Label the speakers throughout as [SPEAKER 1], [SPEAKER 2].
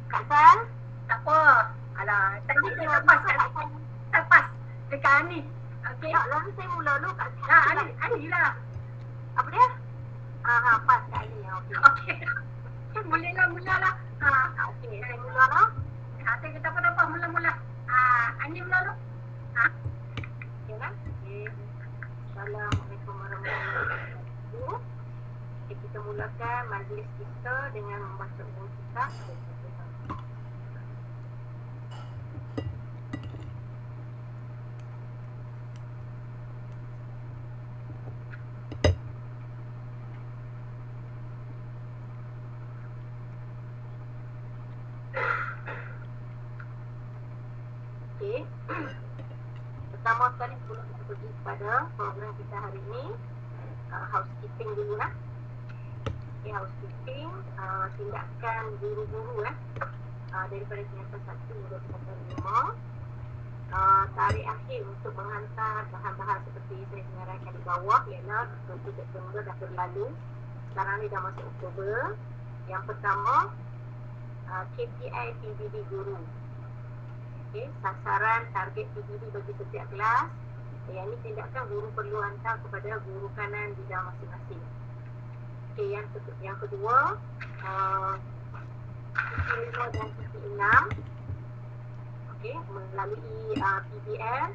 [SPEAKER 1] Kak Sal?
[SPEAKER 2] Tak apa. Alah, tadi saya lepas dekat Ani. Okey.
[SPEAKER 1] Tak, lalu saya mula dulu Kak Sal.
[SPEAKER 2] Ani lah.
[SPEAKER 1] Apa dia? Pas Kak Ali. Okey.
[SPEAKER 2] Okey. Mula lah.
[SPEAKER 1] Okey, saya mula lah.
[SPEAKER 2] Tak kita apa-apa, mula. Ani mula dulu.
[SPEAKER 1] Okey kan? Assalamualaikum warahmatullahi wabarakatuh. Kita mulakan majlis kita dengan membaca umum kitab. Okey. Pertama sekali sebelum kita pergi kepada program kita hari ini, housekeeping dulu lah. Okay, housekeeping, tindakan guru-guru daripada tingkatan 1 hingga tingkatan 5. Tarikh akhir untuk menghantar bahan-bahan seperti saya senaraikan di bawah ialah 20 September dah berlalu. Sekarang ni dah masuk Oktober. Yang pertama, KPI PBD guru. Okay, sasaran target PBD bagi setiap kelas. Yang ini tindakan guru perlu hantar kepada guru kanan bidang masing-masing. Okay, yang kedua, sisi 5 dan sisi 6. Okay, melalui PBL,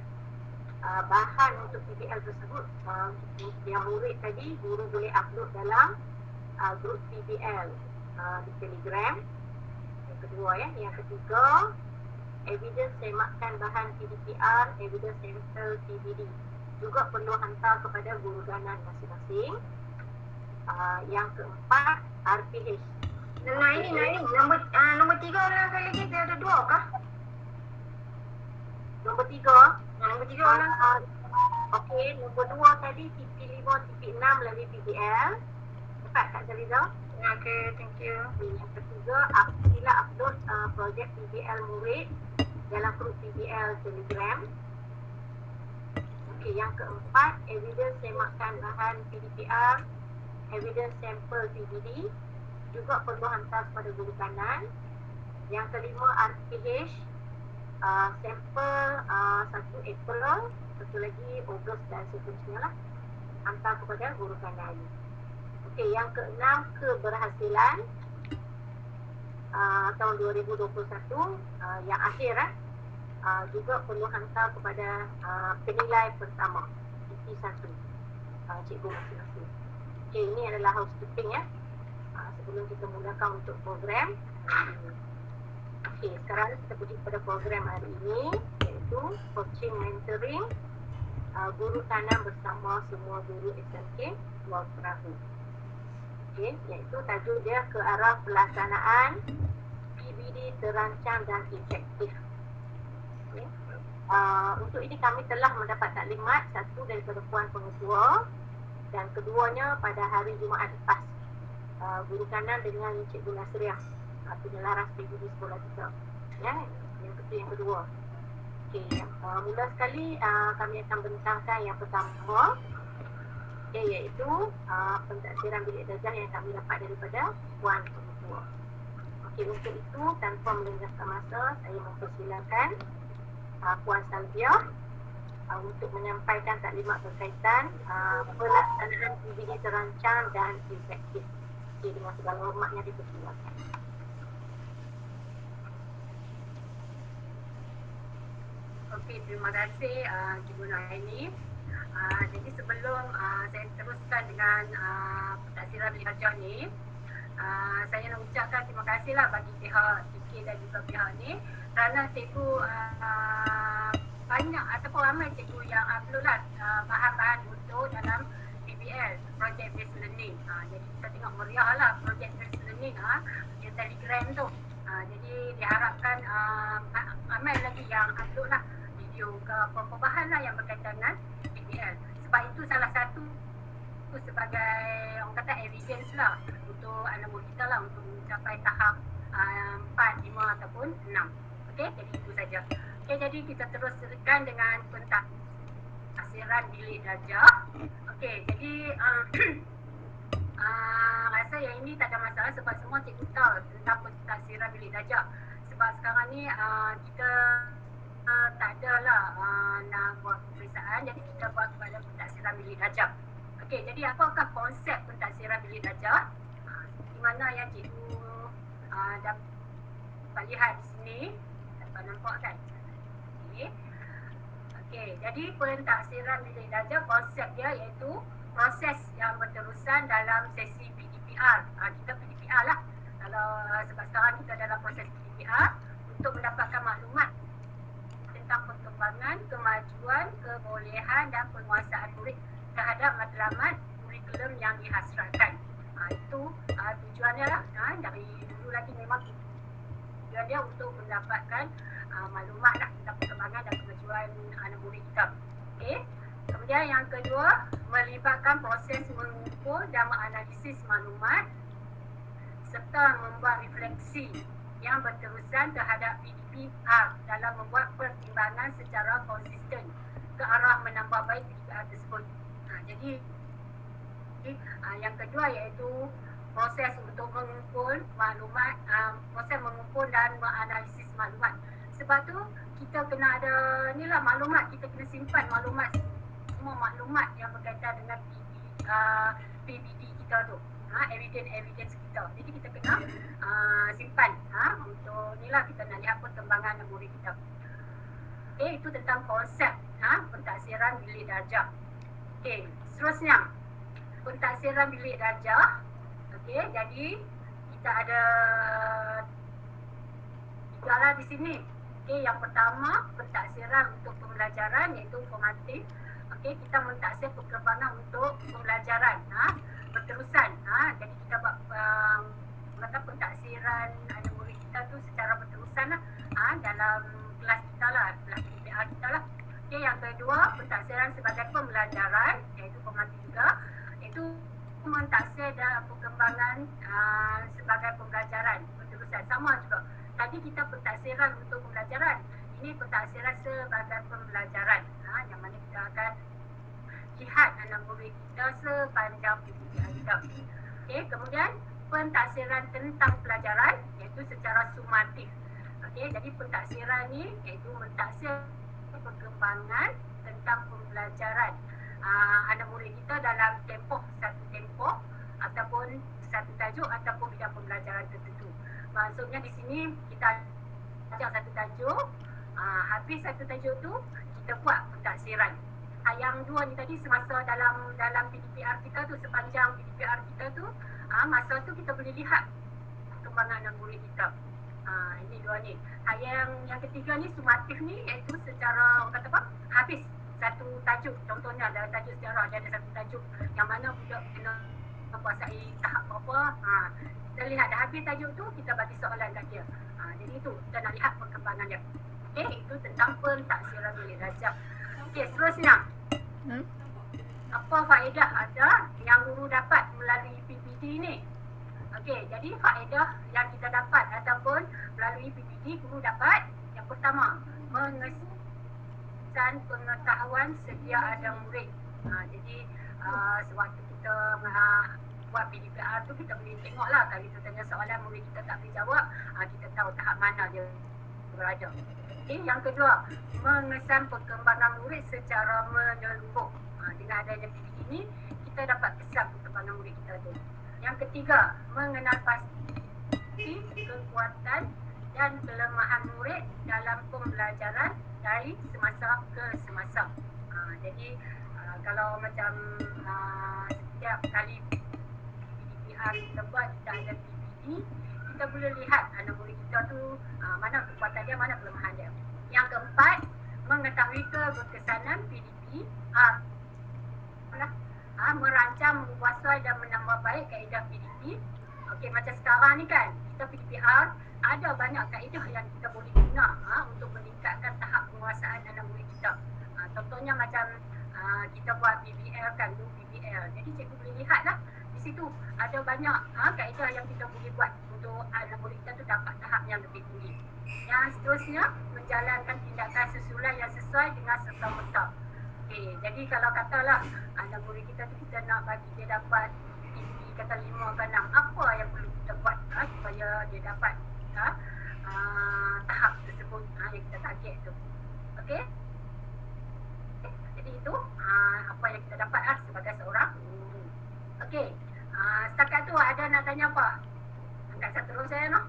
[SPEAKER 1] bahan untuk PBL tersebut yang murid tadi guru boleh upload dalam grup PBL di Telegram. Yang kedua yang ketiga, evidence semakkan bahan PDPR, evidence sampel PBD juga perlu hantar kepada guru ganan masing-masing. Yang keempat, RPH. Naik ni, nombor 3 orang kali lagi, dia ada 2 kah?
[SPEAKER 2] Nombor 3.
[SPEAKER 1] Nombor 3 orang.
[SPEAKER 2] Okey, nombor 2 tadi TP5, TP6 melalui PBL. Cepat Kak Zaliza.
[SPEAKER 1] Okey, thank you.
[SPEAKER 2] Yang ketiga, sila upload projek PBL murid dalam grup PBL Telegram. Okey, yang keempat, evidence semakkan bahan PDPR, evidence sampel PBD juga perlu hantar kepada guru kanan. Yang kelima, RPH, sampel 1 April, satu lagi Ogos dan seterusnya lah, hantar kepada guru kanan. Okey, yang keenam, keberhasilan tahun 2021 yang akhir juga perlu hantar kepada penilai pertama PT1 cikgu masing-masing. Okey, ini adalah housekeeping sebelum kita mulakan untuk program. Okey, sekarang kita pergi kepada program hari ini, iaitu coaching mentoring guru tanam bersama semua guru SMK Pulau Perahu. Okey, iaitu tajuk dia ke arah pelaksanaan PBD terancang dan efektif. Okay. Untuk ini kami telah mendapat taklimat, satu daripada Puan Pengetua dan keduanya pada hari Jumaat lepas, guru kanan dengan Cikgu Nasriah, penyelaras PBD sekolah kita. Yang kedua. Okay, mula sekali kami akan bentangkan yang pertama, iaitu pentaksiran bilik darjah yang kami dapat daripada Puan Pengetua. Okey, untuk itu tanpa melengahkan masa, saya mempersilakan Puan Salvia untuk menyampaikan taklimat berkaitan pelaksanaan PBD terancang dan efektif. Okey, dengan segala hormatnya dipersilakan.
[SPEAKER 3] Okey, terima kasih Cikgu Nohaini. Jadi sebelum saya teruskan dengan pentaksiran bilik darjah ni, saya nak ucapkan terima kasihlah bagi pihak TK dan juga pihak ni kerana cikgu banyak ataupun ramai cikgu yang upload lah bahan-bahan untuk dalam PBL, Project Based Learning. Jadi kita tengok meriah lah Project Based Learning di Telegram tu. Jadi diharapkan ramai lagi yang upload lah video ke apa-apa bahan lah yang berkaitan dengan PBL. Sebab itu salah satu sebagai orang kata evidence lah untuk anak murid kita lah untuk mencapai tahap 4, 5 ataupun 6. Okey, jadi itu saja. Okey, jadi kita teruskan dengan pentaksiran bilik darjah. Okey, jadi rasa yang ini tak ada masalah sebab semua cikgu tahu tentang pentadsiran bilik darjah. Sebab sekarang ni kita tak ada lah nak buat pemeriksaan, jadi kita buat kepada pentadsiran bilik darjah. Okey, jadi apakah konsep pentadsiran bilik darjah? Di mana yang cikgu dapat lihat di sini, dapat nampak kan? Okey, jadi pentadsiran bilik darjah konsep dia iaitu proses yang berterusan dalam sesi PDPR. Kita PDPR lah. Kalau sebab sekarang kita dalam proses PDPR untuk mendapatkan maklumat tentang perkembangan, kemajuan, kebolehan dan penguasaan murid terhadap matlamat kurikulum yang dihasratkan. Itu tujuannya lah. Dari dulu lagi memang tujuan dia untuk mendapatkan maklumat lah tentang perkembangan dan kemajuan anak murid kita. Okey. Kemudian yang kedua, melibatkan proses mengumpul dan menganalisis maklumat serta membuat refleksi yang berterusan terhadap PDPR dalam membuat pertimbangan secara konsisten ke arah menambah baik PDPR tersebut. Jadi yang kedua iaitu proses untuk mengumpul maklumat, proses mengumpul dan menganalisis maklumat. Sebab tu kita kena ada ni lah maklumat, kita kena simpan maklumat, semua maklumat yang berkaitan dengan PBD kita tu, evidence kita. Jadi kita kena simpan untuk ni lah kita nak lihat perkembangan murid kita. Okey, itu tentang konsep pentadsiran bilik darjah. Okey, seterusnya pentadsiran bilik darjah. Okey, jadi kita ada 3 lah di sini. Okey, yang pertama pentadsiran untuk pembelajaran iaitu formatif. Okey, kita mentaksir perkembangan untuk pembelajaran berterusan. Jadi kita buat pentaksiran anak murid kita tu secara berterusan lah, dalam kelas kita lah, kelas PDPR kita lah. Okey, yang kedua pentaksiran sebagai pembelajaran iaitu formatif juga, iaitu mentaksir dalam perkembangan sebagai pembelajaran berterusan. Sama juga tadi kita pentaksiran untuk pembelajaran, ini pentaksiran sebagai pembelajaran, yang mana kita akan lihat anak murid kita sepanjang PDPR kita. Okey, kemudian pentaksiran tentang pelajaran iaitu secara sumatif. Okey, jadi pentaksiran ni iaitu mentaksir perkembangan tentang pembelajaran anak murid kita dalam satu tempoh ataupun satu tajuk ataupun bidang pembelajaran tertentu. Maksudnya di sini kita ajar satu tajuk, habis satu tajuk tu kita buat pentaksiran. Yang dua ni tadi semasa dalam PDPR kita tu, sepanjang PDPR kita tu, masa tu kita boleh lihat perkembangan anak murid kita. Ini dua ni. Yang ketiga ni sumatif ni iaitu secara kata apa? Habis satu tajuk. Contohnya ada tajuk sejarah, dia ada satu tajuk yang mana budak kena menguasai tahap apa. Kita lihat dah habis tajuk tu, kita bagi soalan kat dia. Jadi itu kita nak lihat perkembangan dia. Okey, itu tentang pentaksiran bilik darjah. Okey, seterusnya. Apa faedah ada yang guru dapat melalui PPD ni? Okey, jadi faedah yang kita dapat ataupun melalui PPD guru dapat, yang pertama, mengesan pengetahuan sedia ada murid. Jadi sewaktu kita buat PDPR tu, kita boleh tengok lah kalau kita tanya soalan murid kita tak boleh jawab, kita tahu tahap mana dia berada. Okay, yang kedua, mengesan perkembangan murid secara menyeluruh. Dengan adanya PPD ini, kita dapat kesan perkembangan murid kita tu. Yang ketiga, mengenal pasti kekuatan dan kelemahan murid dalam pembelajaran dari semasa ke semasa. Jadi kalau macam setiap kali PDPR kita buat, kita ada PPD, kita boleh lihat anak murid kita tu mana kekuatan dia, mana kelemahan dia. Yang keempat, mengetahui keberkesanan PDPR, merancang, menguasai dan menambah baik kaedah PDP. Okey, macam sekarang ni kan, kita PDPR ada banyak kaedah yang kita boleh guna untuk meningkatkan tahap penguasaan anak murid kita. Contohnya macam kita buat BBL kan, dulu BBL. Jadi cikgu boleh lihat lah di situ ada banyak kaedah yang kita boleh buat untuk anak murid kita tu dapat tahap yang lebih tinggi. Yang seterusnya, menjalankan tindakan susulan yang sesuai dengan serta-merta. Okay, jadi kalau katalah anak murid kita tu kita nak bagi dia dapat tinggi kata 5 ke 6, apa yang perlu kita buat supaya dia dapat tahap tersebut yang kita target tu. Okey. Jadi itu apa yang kita dapat sebagai seorang guru. Okey. Setakat tu ada nak tanya apa? Angkat satu terus saya no.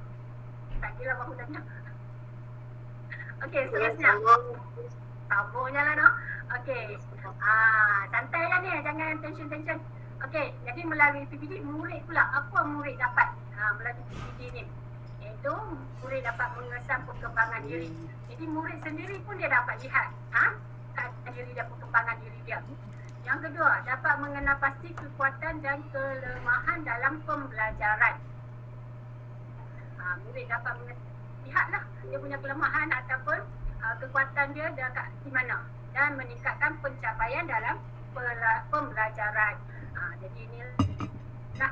[SPEAKER 3] Tak kira apa tanya. Okey, seterusnya. Sabarnya lah no. Okey. Santai lah ni, jangan tension. Okey, jadi melalui PPD murid pula, apa murid dapat melalui PPD ni? Iaitu murid dapat mengesan perkembangan diri. Jadi murid sendiri pun dia dapat lihat diri dia, perkembangan diri dia. Yang kedua, dapat mengenal pasti kekuatan dan kelemahan dalam pembelajaran. Murid dapat lihatlah dia punya kelemahan ataupun kekuatan dia dekat di mana dan meningkatkan pencapaian dalam pembelajaran. Jadi inilah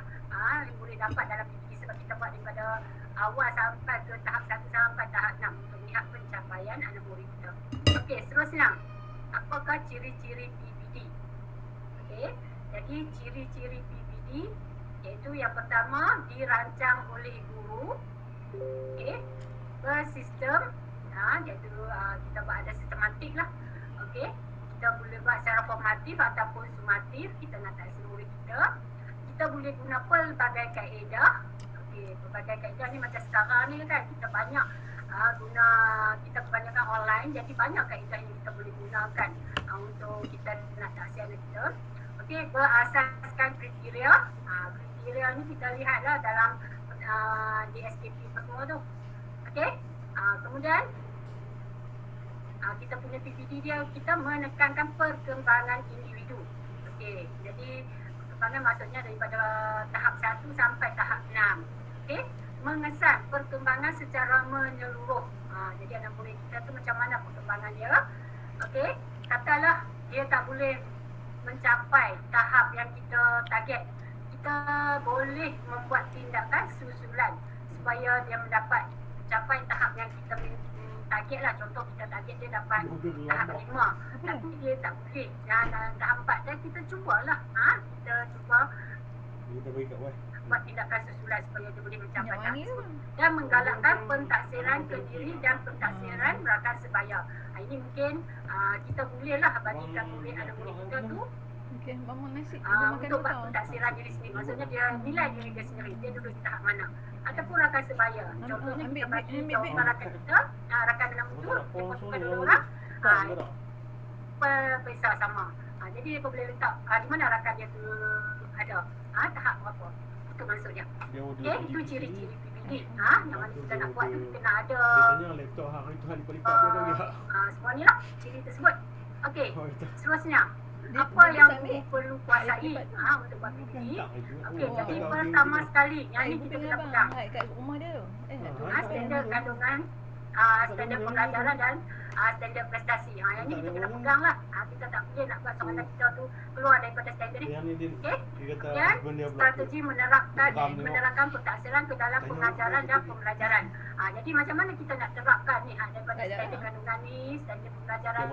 [SPEAKER 3] murid dapat dalam PPD sebab kita buat daripada awal sampai ke tahap 1 sampai tahap 6 untuk melihat pencapaian anak murid kita. Okey, seterusnya. Apakah ciri-ciri PPD? Okey, jadi ciri-ciri PPD iaitu yang pertama dirancang oleh guru. Okey, bersistem. Iaitu kita buat ada sistematik lah. Okey, kita boleh buat secara formatif ataupun sumatif. Kita nak tahu murid kita. Kita boleh guna pelbagai kaedah. Okey, pelbagai kaedah ni macam sekarang ni kan kita banyak guna, kita kebanyakan online, jadi banyak kaedah yang kita boleh gunakan untuk kita nak taksir anak kita. Okey, berasaskan kriteria. Kriteria ni kita lihatlah dalam di SKP semua tu. Okey, kemudian kita punya PPD dia, kita menekankan perkembangan individu. Okey, jadi perkembangan maksudnya daripada tahap 1 sampai tahap 6. Okey, mengesan perkembangan secara menyeluruh. Jadi anak murid kita tu macam mana perkembangan dia. Okey, katalah dia tak boleh mencapai tahap yang kita target, kita boleh membuat tindakan susulan supaya dia mendapat capai tahap yang kita target lah. Contoh kita target dia dapat tahap 5, tapi dia tak boleh dan tahap 4, dan kita cubalah kita cuba buat tindakan susulan supaya dia boleh mencapai tahap tersebut dan menggalakkan pentaksiran ke diri dan pentaksiran rakan sebaya. Ini mungkin kita bolehlah bagikan murid anak murid kita tu untuk buat pentaksiran diri sendiri. Maksudnya dia nilai diri dia sendiri, dia duduk di tahap mana, ataupun rakan sebaya. Contohnya kita bagi jawapan rakan kita, rakan dalam itu dia masukkan 2 orang, perbeza sama. Jadi dia boleh letak di mana rakan dia tu ada, tahap berapa. Itu maksudnya. Okay, itu ciri-ciri PPD. Yang mana kita nak buat tu, kita nak ada semua ni lah ciri tersebut. Okey, seterusnya. Apa yang guru perlu kuasai untuk buat PPD? Okey, jadi pertama sekali yang ni kita kena pegang standard kandungan, standard pembelajaran dan standard prestasi. Yang ni kita kena pegang lah. Kita tak boleh nak buat seorang kita tu keluar daripada standard ni. Okey, dan strategi menerapkan pentaksiran ke dalam pengajaran dan pembelajaran. Jadi macam mana kita nak terapkan ni daripada standard kandungan ni, standard pembelajaran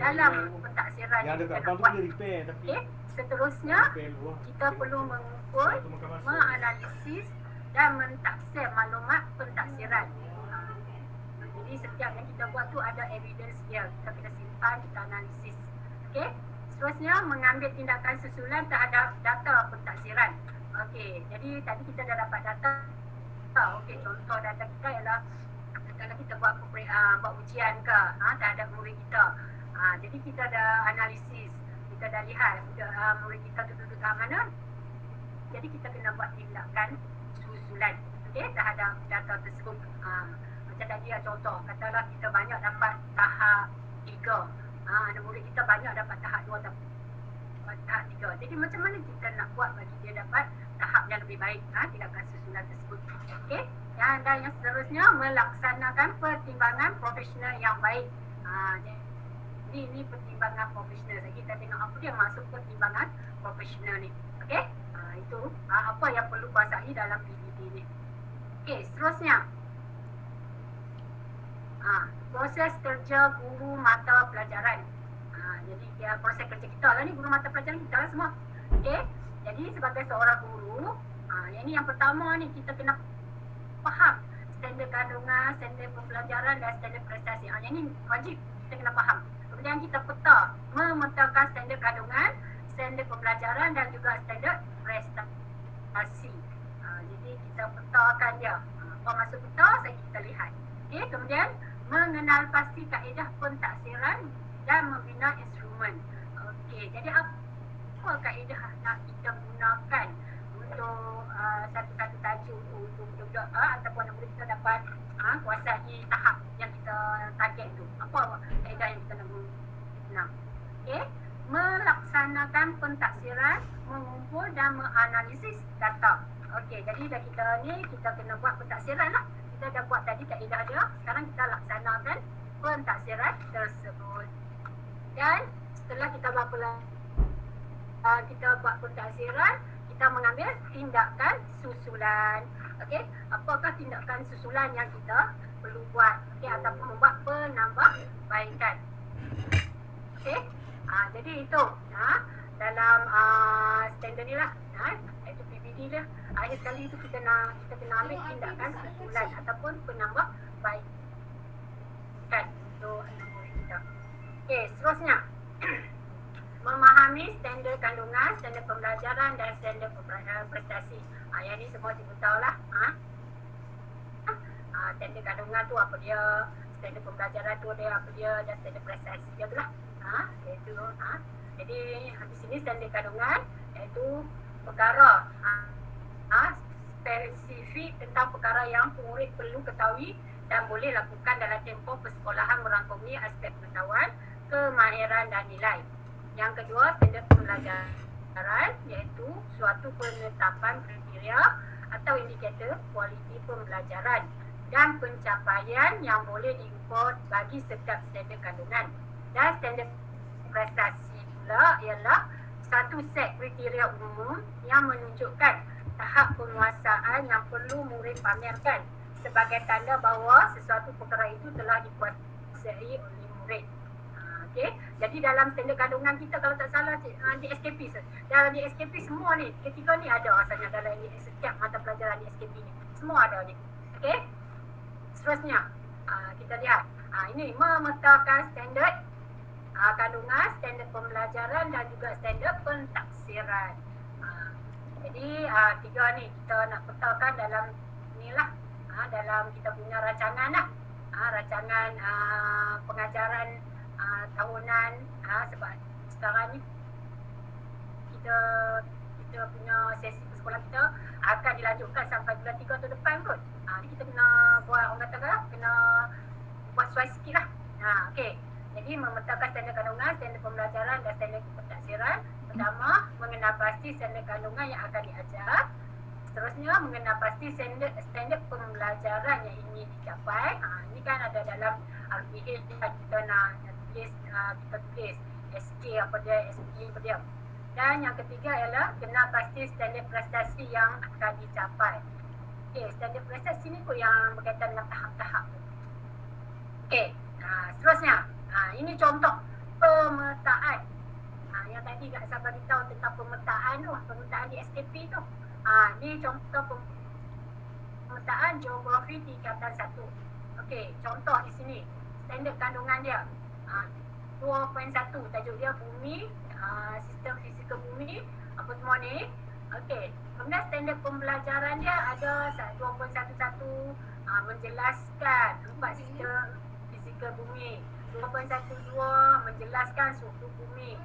[SPEAKER 3] dalam pentaksiran yang kita nak buat. Okey, seterusnya kita perlu mengumpul, menganalisis dan mentaksir maklumat pentaksiran. Jadi setiap yang kita buat tu ada evidence dia, kita kena simpan, kita analisis. Okey, seterusnya mengambil tindakan susulan terhadap data pentaksiran. Okey, jadi tadi kita dah dapat data. Okey, contoh data kita ialah kalau kita buat ujian ke terhadap murid kita. Jadi kita dah analisis, kita dah lihat murid kita duduk tahap mana. Jadi kita kena buat tindakan susulan terhadap data tersebut. Macam tadi contoh, katalah kita banyak dapat tahap 3, ada murid kita banyak dapat tahap 2 atau tahap 3. Jadi macam mana kita nak buat bagi dia dapat tahap yang lebih baik, tindakan susulan tersebut. Okey, dan yang seterusnya melaksanakan pertimbangan profesional yang baik. Jadi ini pertimbangan profesional. Jadi kita tengok apa dia masuk pertimbangan profesional ni. Okey, itu apa yang perlu kuasai dalam PPD ni. Okey, seterusnya proses kerja guru mata pelajaran. Jadi proses kerja kita lah ni, guru mata pelajaran kita lah semua. Okey, Jadi sebagai seorang guru, yang ni yang pertama ni kita kena faham standard kandungan, standard pembelajaran dan standard prestasi. Yang ni wajib kita kena faham. Kemudian kita memetakan standard kandungan, standard pembelajaran dan juga standard prestasi. Jadi kita petakan dia. Apa maksud peta? Saya kita lihat. Okey, kemudian mengenal pasti kaedah pentaksiran dan membina instrumen. Okey, jadi apa kaedah yang kita gunakan untuk satu-satu tajuk untuk budak ataupun untuk kita dapat kuasai tahap yang kita target tu. Apa kaedah yang kita nak guna? Okey, melaksanakan pentaksiran, mengumpul dan menganalisis data. Okey, jadi dah kita ni kita kena buat pentaksiran lah. Kita dah buat tadi kaedah dia. Sekarang kita laksanakan pentaksiran tersebut. Dan setelah kita buat pentaksiran, kita mengambil tindakan susulan. Okey, apakah tindakan susulan yang kita perlu buat? Okey, ataupun membuat penambahbaikan. Okey, jadi itu dalam standard ni lah, iaitu PBD dia. Akhir sekali itu kita kena ambil tindakan susulan ataupun penambahbaikan untuk murid kita. Okey, seterusnya memahami standard kandungan, standard pembelajaran dan standard prestasi. Yang ni semua cikgu tahu lah. Standard kandungan tu apa dia, standard pembelajaran tu dia apa dia, dan standard prestasi dia tu lah. Iaitu jadi di sini standard kandungan iaitu perkara spesifik tentang perkara yang murid perlu ketahui dan boleh lakukan dalam tempoh persekolahan merangkumi aspek pengetahuan, kemahiran dan nilai. Yang kedua, standard pembelajaran iaitu suatu penetapan kriteria atau indikator kualiti pembelajaran dan pencapaian yang boleh diukur bagi setiap standard kandungan. Dan standard prestasi pula ialah satu set kriteria umum yang menunjukkan tahap penguasaan yang perlu murid pamerkan sebagai tanda bahawa sesuatu perkara itu telah dikuasai oleh murid. Okey, jadi dalam standard kandungan kita kalau tak salah di SKP, dalam di SKP semua ni, ketiga ni ada asalnya dalam setiap mata pelajaran di SKP ni. Semua ada ni. Okey. Seterusnya, kita lihat. Ini memetakan standard kandungan, standard pembelajaran dan juga standard pentaksiran. Jadi tiga ni kita nak petakan dalam ni lah, dalam kita punya rancangan lah, rancangan pengajaran tahunan. Sebab sekarang ni kita punya sesi sekolah kita akan dilanjutkan sampai bulan 3 tahun depan kot. Jadi kita kena buat, orang kata kena buat sesuai sikit lah. Okey, jadi memetakan standard kandungan, standard pembelajaran dan standard pentaksiran. Pertama, mengenal pasti standard kandungan yang akan diajar. Seterusnya, mengenal pasti standard pembelajaran yang ingin dicapai. Ini kan ada dalam RPH kita nak tulis, kita tulis SK apa dia, SK apa dia. Dan yang ketiga ialah kenal pasti standard prestasi yang akan dicapai. Okey, standard prestasi ni pun yang berkaitan dengan tahap-tahap tu. Okey, seterusnya, ini contoh pemetaan. Yang tadi Kak Sabah beritahu tentang pemetaan tu, pemetaan di SKP tu. Ni contoh pemetaan geografi tingkatan 1. Okey, contoh di sini. Standard kandungan dia 2.1, tajuk dia bumi, sistem fizikal bumi, apa semua ni. Okey, kemudian standard pembelajaran dia ada 2.11, menjelaskan 4 sistem fizikal bumi. 2.12 menjelaskan struktur bumi.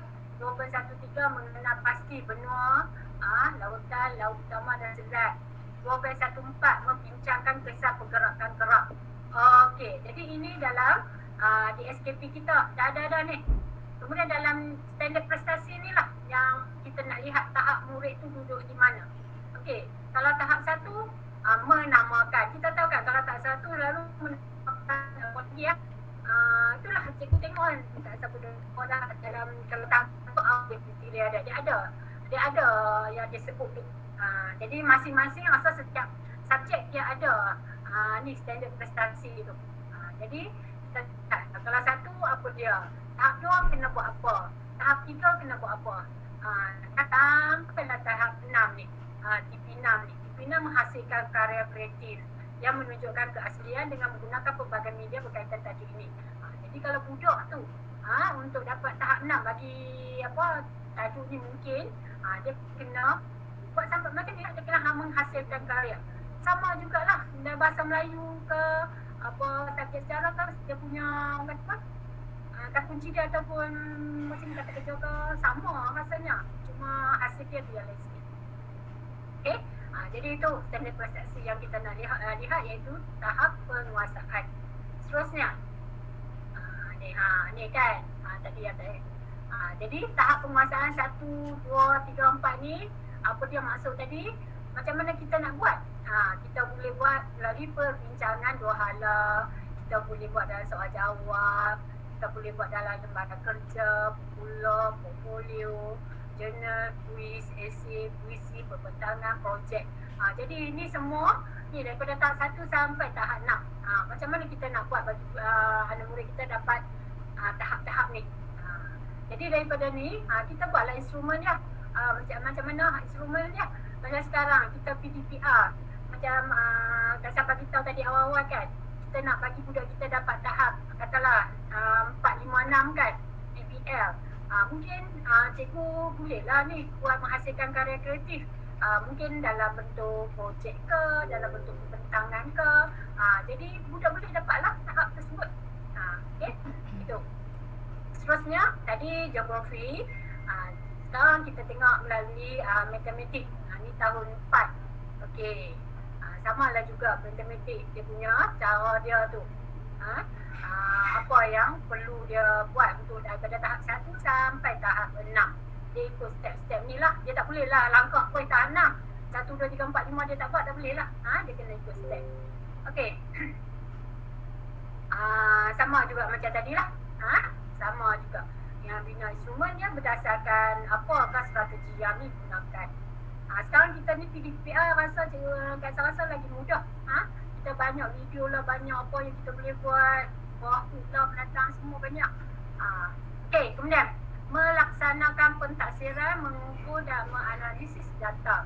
[SPEAKER 3] 2.13 mengenal pasti benua, lautan, laut utama dan selat. 2.14 membincangkan kisah pergerakan kerak. Okey, jadi ini dalam di SKP kita dah ada ni. Kemudian dalam standard prestasi ni lah yang kita nak lihat tahap murid tu duduk di mana. Okey, kalau tahap 1 menamakan. Kita tahu kan kalau tahap 1 lalu menamakan dia. Itulah cikgu tengok kan tak siapa dah dalam kalau tahap dia ada yang disebut tu. Jadi masing-masing asal setiap subjek dia ada ni standard prestasi tu. Jadi kalau 1 apa dia, tahap 2 kena buat apa, tahap 3 kena buat apa. Sampailah tahap 6 ni, TP6 ni. TP6 menghasilkan karya kreatif yang menunjukkan keaslian dengan menggunakan pelbagai media berkaitan tajuk ini. Jadi kalau budak tu untuk dapat tahap 6 bagi tajuk ni mungkin dia kena buat sampai macam dia kena menghasilkan karya. Sama jugalah dalam bahasa Melayu ke subjek sejarah kan dia punya kata kunci dia ataupun mesin kata kerja ke sama rasanya, cuma hasil dia lain sikit. Okey, jadi itu standard persepsi yang kita nak lihat iaitu tahap penguasaan. Seterusnya ni kan tadi ada jadi tahap penguasaan 1, 2, 3, 4 ni apa dia maksud tadi, macam mana kita nak buat. Kita boleh buat melalui perbincangan 2 hala, kita boleh buat dalam soal jawab, kita boleh buat dalam lembaga kerja, pula, portfolio, jurnal, kuis, esei, puisi, perbentangan, projek. Jadi ini semua ni daripada tahap 1 sampai tahap 6. Macam mana kita nak buat bagi anak murid kita dapat tahap-tahap ni. Jadi daripada ni kita buatlah instrumen dia. Macam mana instrumen dia. Macam sekarang kita PDPR. Macam saya bagi tahu tadi awal-awal kan. Kita nak bagi budak kita dapat tahap katalah 4, 5, 6 kan PBL. Mungkin cikgu bolehlah ni buat menghasilkan karya kreatif. Mungkin dalam bentuk projek ke, dalam bentuk perbentangan ke. Jadi budak boleh dapatlah tahap tersebut. Okey, itu. Seterusnya tadi geografi. Sekarang kita tengok melalui matematik. Ni tahun 4. Okey. Samalah juga matematik dia punya cara dia tu. Apa yang perlu dia buat untuk daripada tahap 1 sampai tahap 6. Dia ikut step-step ni lah. Dia tak boleh lah langkah boleh tahap 6. 1, 2, 3, 4, 5 dia tak buat, tak boleh lah. Dia kena ikut step. Okey. Sama juga macam tadi lah. Sama juga. Yang bina instrumen dia berdasarkan apakah strategi yang ni gunakan. Sekarang kita ni PDPR rasa rasa lagi mudah. Kita banyak video lah, banyak apa yang kita boleh buat. Buah lah, penatang semua banyak. Okey, kemudian melaksanakan pentaksiran, mengukur dan menganalisis data.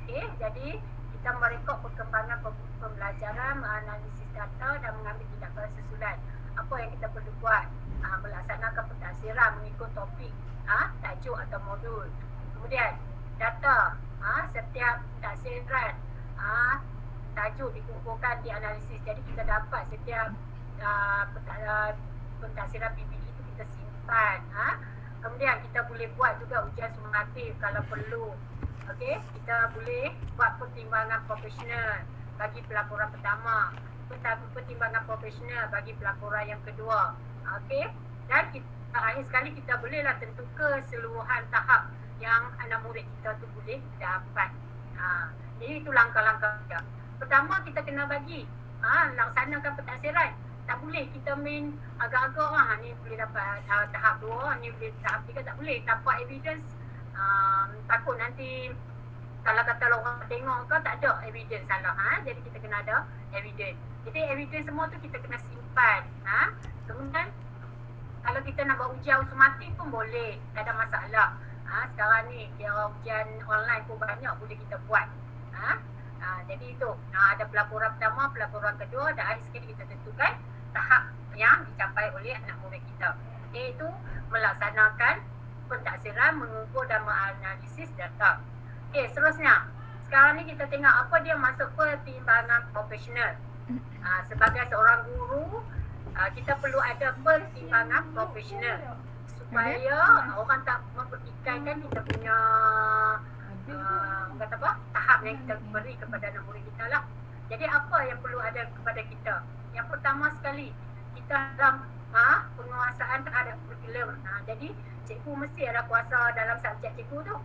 [SPEAKER 3] Okey, jadi kita merekod perkembangan pembelajaran, menganalisis data dan mengambil tindakan susulan. Apa yang kita perlu buat? Melaksanakan pentaksiran mengikut topik, tajuk atau modul. Kemudian data, setiap pentaksiran tajuk dikumpulkan, dianalisis. Jadi kita dapat setiap pentaksiran PPE itu kita simpan. Kemudian kita boleh buat juga ujian sumatif kalau perlu. Okey, kita boleh buat pertimbangan profesional bagi pelaporan pertama, pertimbangan profesional bagi pelaporan yang kedua. Okey, dan akhir sekali kita bolehlah tentu keseluruhan tahap yang anak murid kita tu boleh dapat. Jadi itu langkah-langkah dia. Pertama kita kena bagi laksanakan pentaksiran. Tak boleh kita main agak-agak ni boleh dapat tahap 2, ni boleh tahap 3, tak boleh tanpa evidence. Takut nanti kalau kata orang tengok ke tak ada evidence salah. Jadi kita kena ada evidence. Jadi evidence semua tu kita kena simpan. Kemudian kalau kita nak buat ujian sumatif pun boleh, tak ada masalah. Sekarang ni kira ujian online pun banyak boleh kita buat. Jadi itu ada pelaporan pertama, pelaporan kedua dan akhir sekali kita tentukan tahap yang dicapai oleh anak murid kita, iaitu melaksanakan pentaksiran, mengukur dan menganalisis data. Seterusnya sekarang ni kita tengok apa dia masuk pertimbangan profesional. Sebagai seorang guru kita perlu ada pertimbangan profesional supaya orang tak mempertikaikan kita punya tahap yang kita beri kepada anak murid kita lah. Jadi apa yang perlu ada kepada kita? Yang pertama sekali, kita dalam penguasaan terhadap kurikulum. Jadi cikgu mesti ada kuasa dalam subjek cikgu tu.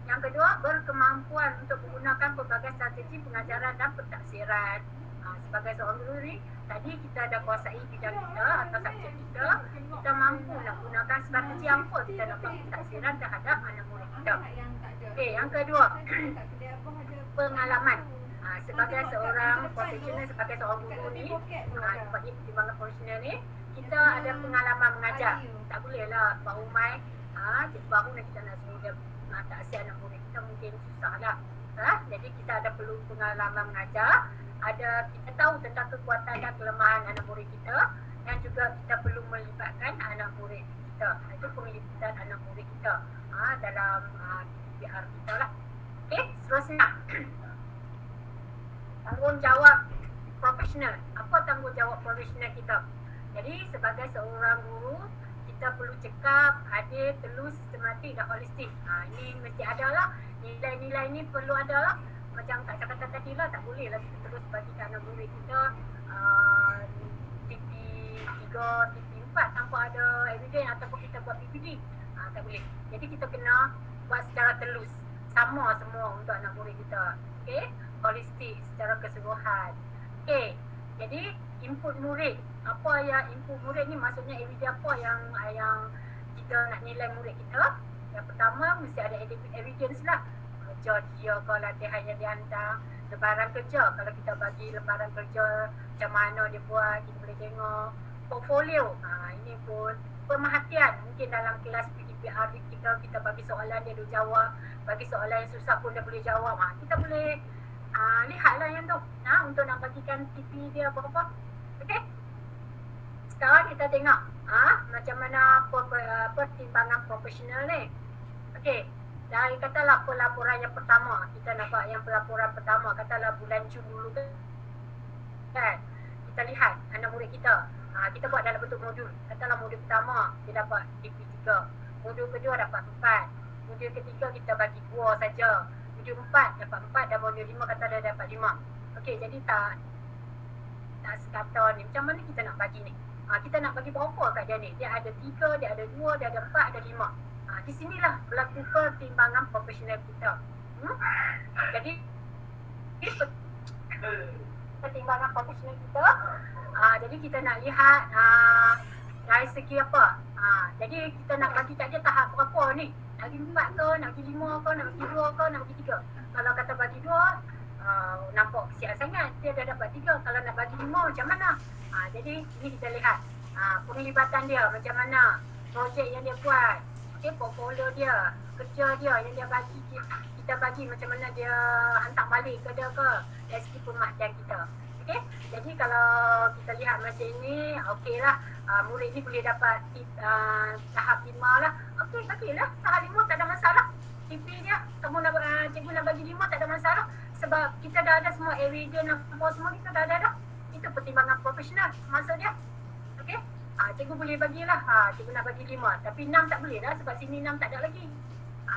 [SPEAKER 3] Yang kedua, berkemampuan untuk menggunakan pelbagai strategi pengajaran dan pentaksiran. Sebagai seorang guru ni, tadi kita ada kuasai bidang kita atau subjek kita mampu nak gunakan strategi apa kita dapat pentaksiran terhadap anak murid kita. Yang kedua, pengalaman. Sebagai seorang profesional, sebagai seorang guru ni, bagi pertimbangan profesional ni, kita ada pengalaman mengajar. Tak bolehlah Pak Umai Cikgu baru ni kita nak suruh dia mengatasi anak murid kita mungkin susah lah. Jadi kita ada perlu pengalaman mengajar, kita tahu tentang kekuatan dan kelemahan anak murid kita, dan juga kita perlu melibatkan anak murid kita. Itu penglibatan anak murid kita dalam PR kita lah. Okey, seterusnya. Tanggungjawab profesional. Apa tanggungjawab profesional kita? Jadi sebagai seorang guru, kita perlu cekap, adil, telus, sistematik dan holistik. Ini mesti ada lah. Nilai-nilai ni perlu ada lah. Macam Kak kata tadi lah, tak boleh lah kita terus bagi anak murid kita TP 3, TP 4 tanpa ada evidence ataupun kita buat PPD. Tak boleh. Jadi kita kena buat secara telus. Sama semua untuk anak murid kita. Okey? Holistik secara keseluruhan. Okey. Jadi input murid. Apa yang input murid ni maksudnya evidence apa yang kita nak nilai murid kita? Yang pertama mesti ada evidence lah. Kerja dia ke, latihan yang dihantar, lembaran kerja. Kalau kita bagi lembaran kerja macam mana dia buat, kita boleh tengok. Portfolio. Ini pun pemerhatian. Mungkin dalam kelas PDPR kita bagi soalan dia jawab. Bagi soalan yang susah pun dia boleh jawab. Kita boleh lihatlah yang tu. Untuk nak bagikan TP dia berapa. Okey. Sekarang kita tengok macam mana pertimbangan profesional ni. Okey. Dari katalah pelaporan yang pertama, kita nampak yang pelaporan pertama katalah bulan Jun dulu kan. Kita lihat anak murid kita. Kita buat dalam bentuk modul. Katalah modul pertama dia dapat TP 3. Modul kedua dapat 4. Modul ketiga kita bagi 2 saja. Modul 4 dapat 4 dan modul 5 kata dia dapat 5. Okey, jadi tak sekata ni. Macam mana kita nak bagi ni? Kita nak bagi berapa kat dia ni? Dia ada 3, dia ada 2, dia ada 4, ada 5. Di sinilah berlaku pertimbangan profesional kita. Jadi pertimbangan profesional kita. Jadi kita nak lihat dari segi apa. Jadi kita nak bagi kat dia tahap berapa ni? Nak bagi 4 ke, nak bagi 5 ke, nak bagi 2 ke, nak bagi 3. Kalau kata bagi 2, nampak kesian sangat. Dia dah dapat 3. Kalau nak bagi 5 macam mana? Jadi ini kita lihat penglibatan dia macam mana, projek yang dia buat, portfolio dia, kerja dia yang dia bagi, kita bagi macam mana dia hantar balik ke dia ke, dari segi pemerhatian kita. Okey, jadi kalau kita lihat macam ini, okeylah, murid ni boleh dapat tahap 5 lah. Okey, bagilah tahap 5, tak ada masalah. TP dia, cikgu nak bagi 5 tak ada masalah. Sebab kita dah ada semua evidence apa semua, kita dah ada dah. Itu pertimbangan profesional maksud dia. Okey, cikgu boleh bagilah, cikgu nak bagi 5, tapi 6 tak boleh dah sebab sini 6 tak ada lagi.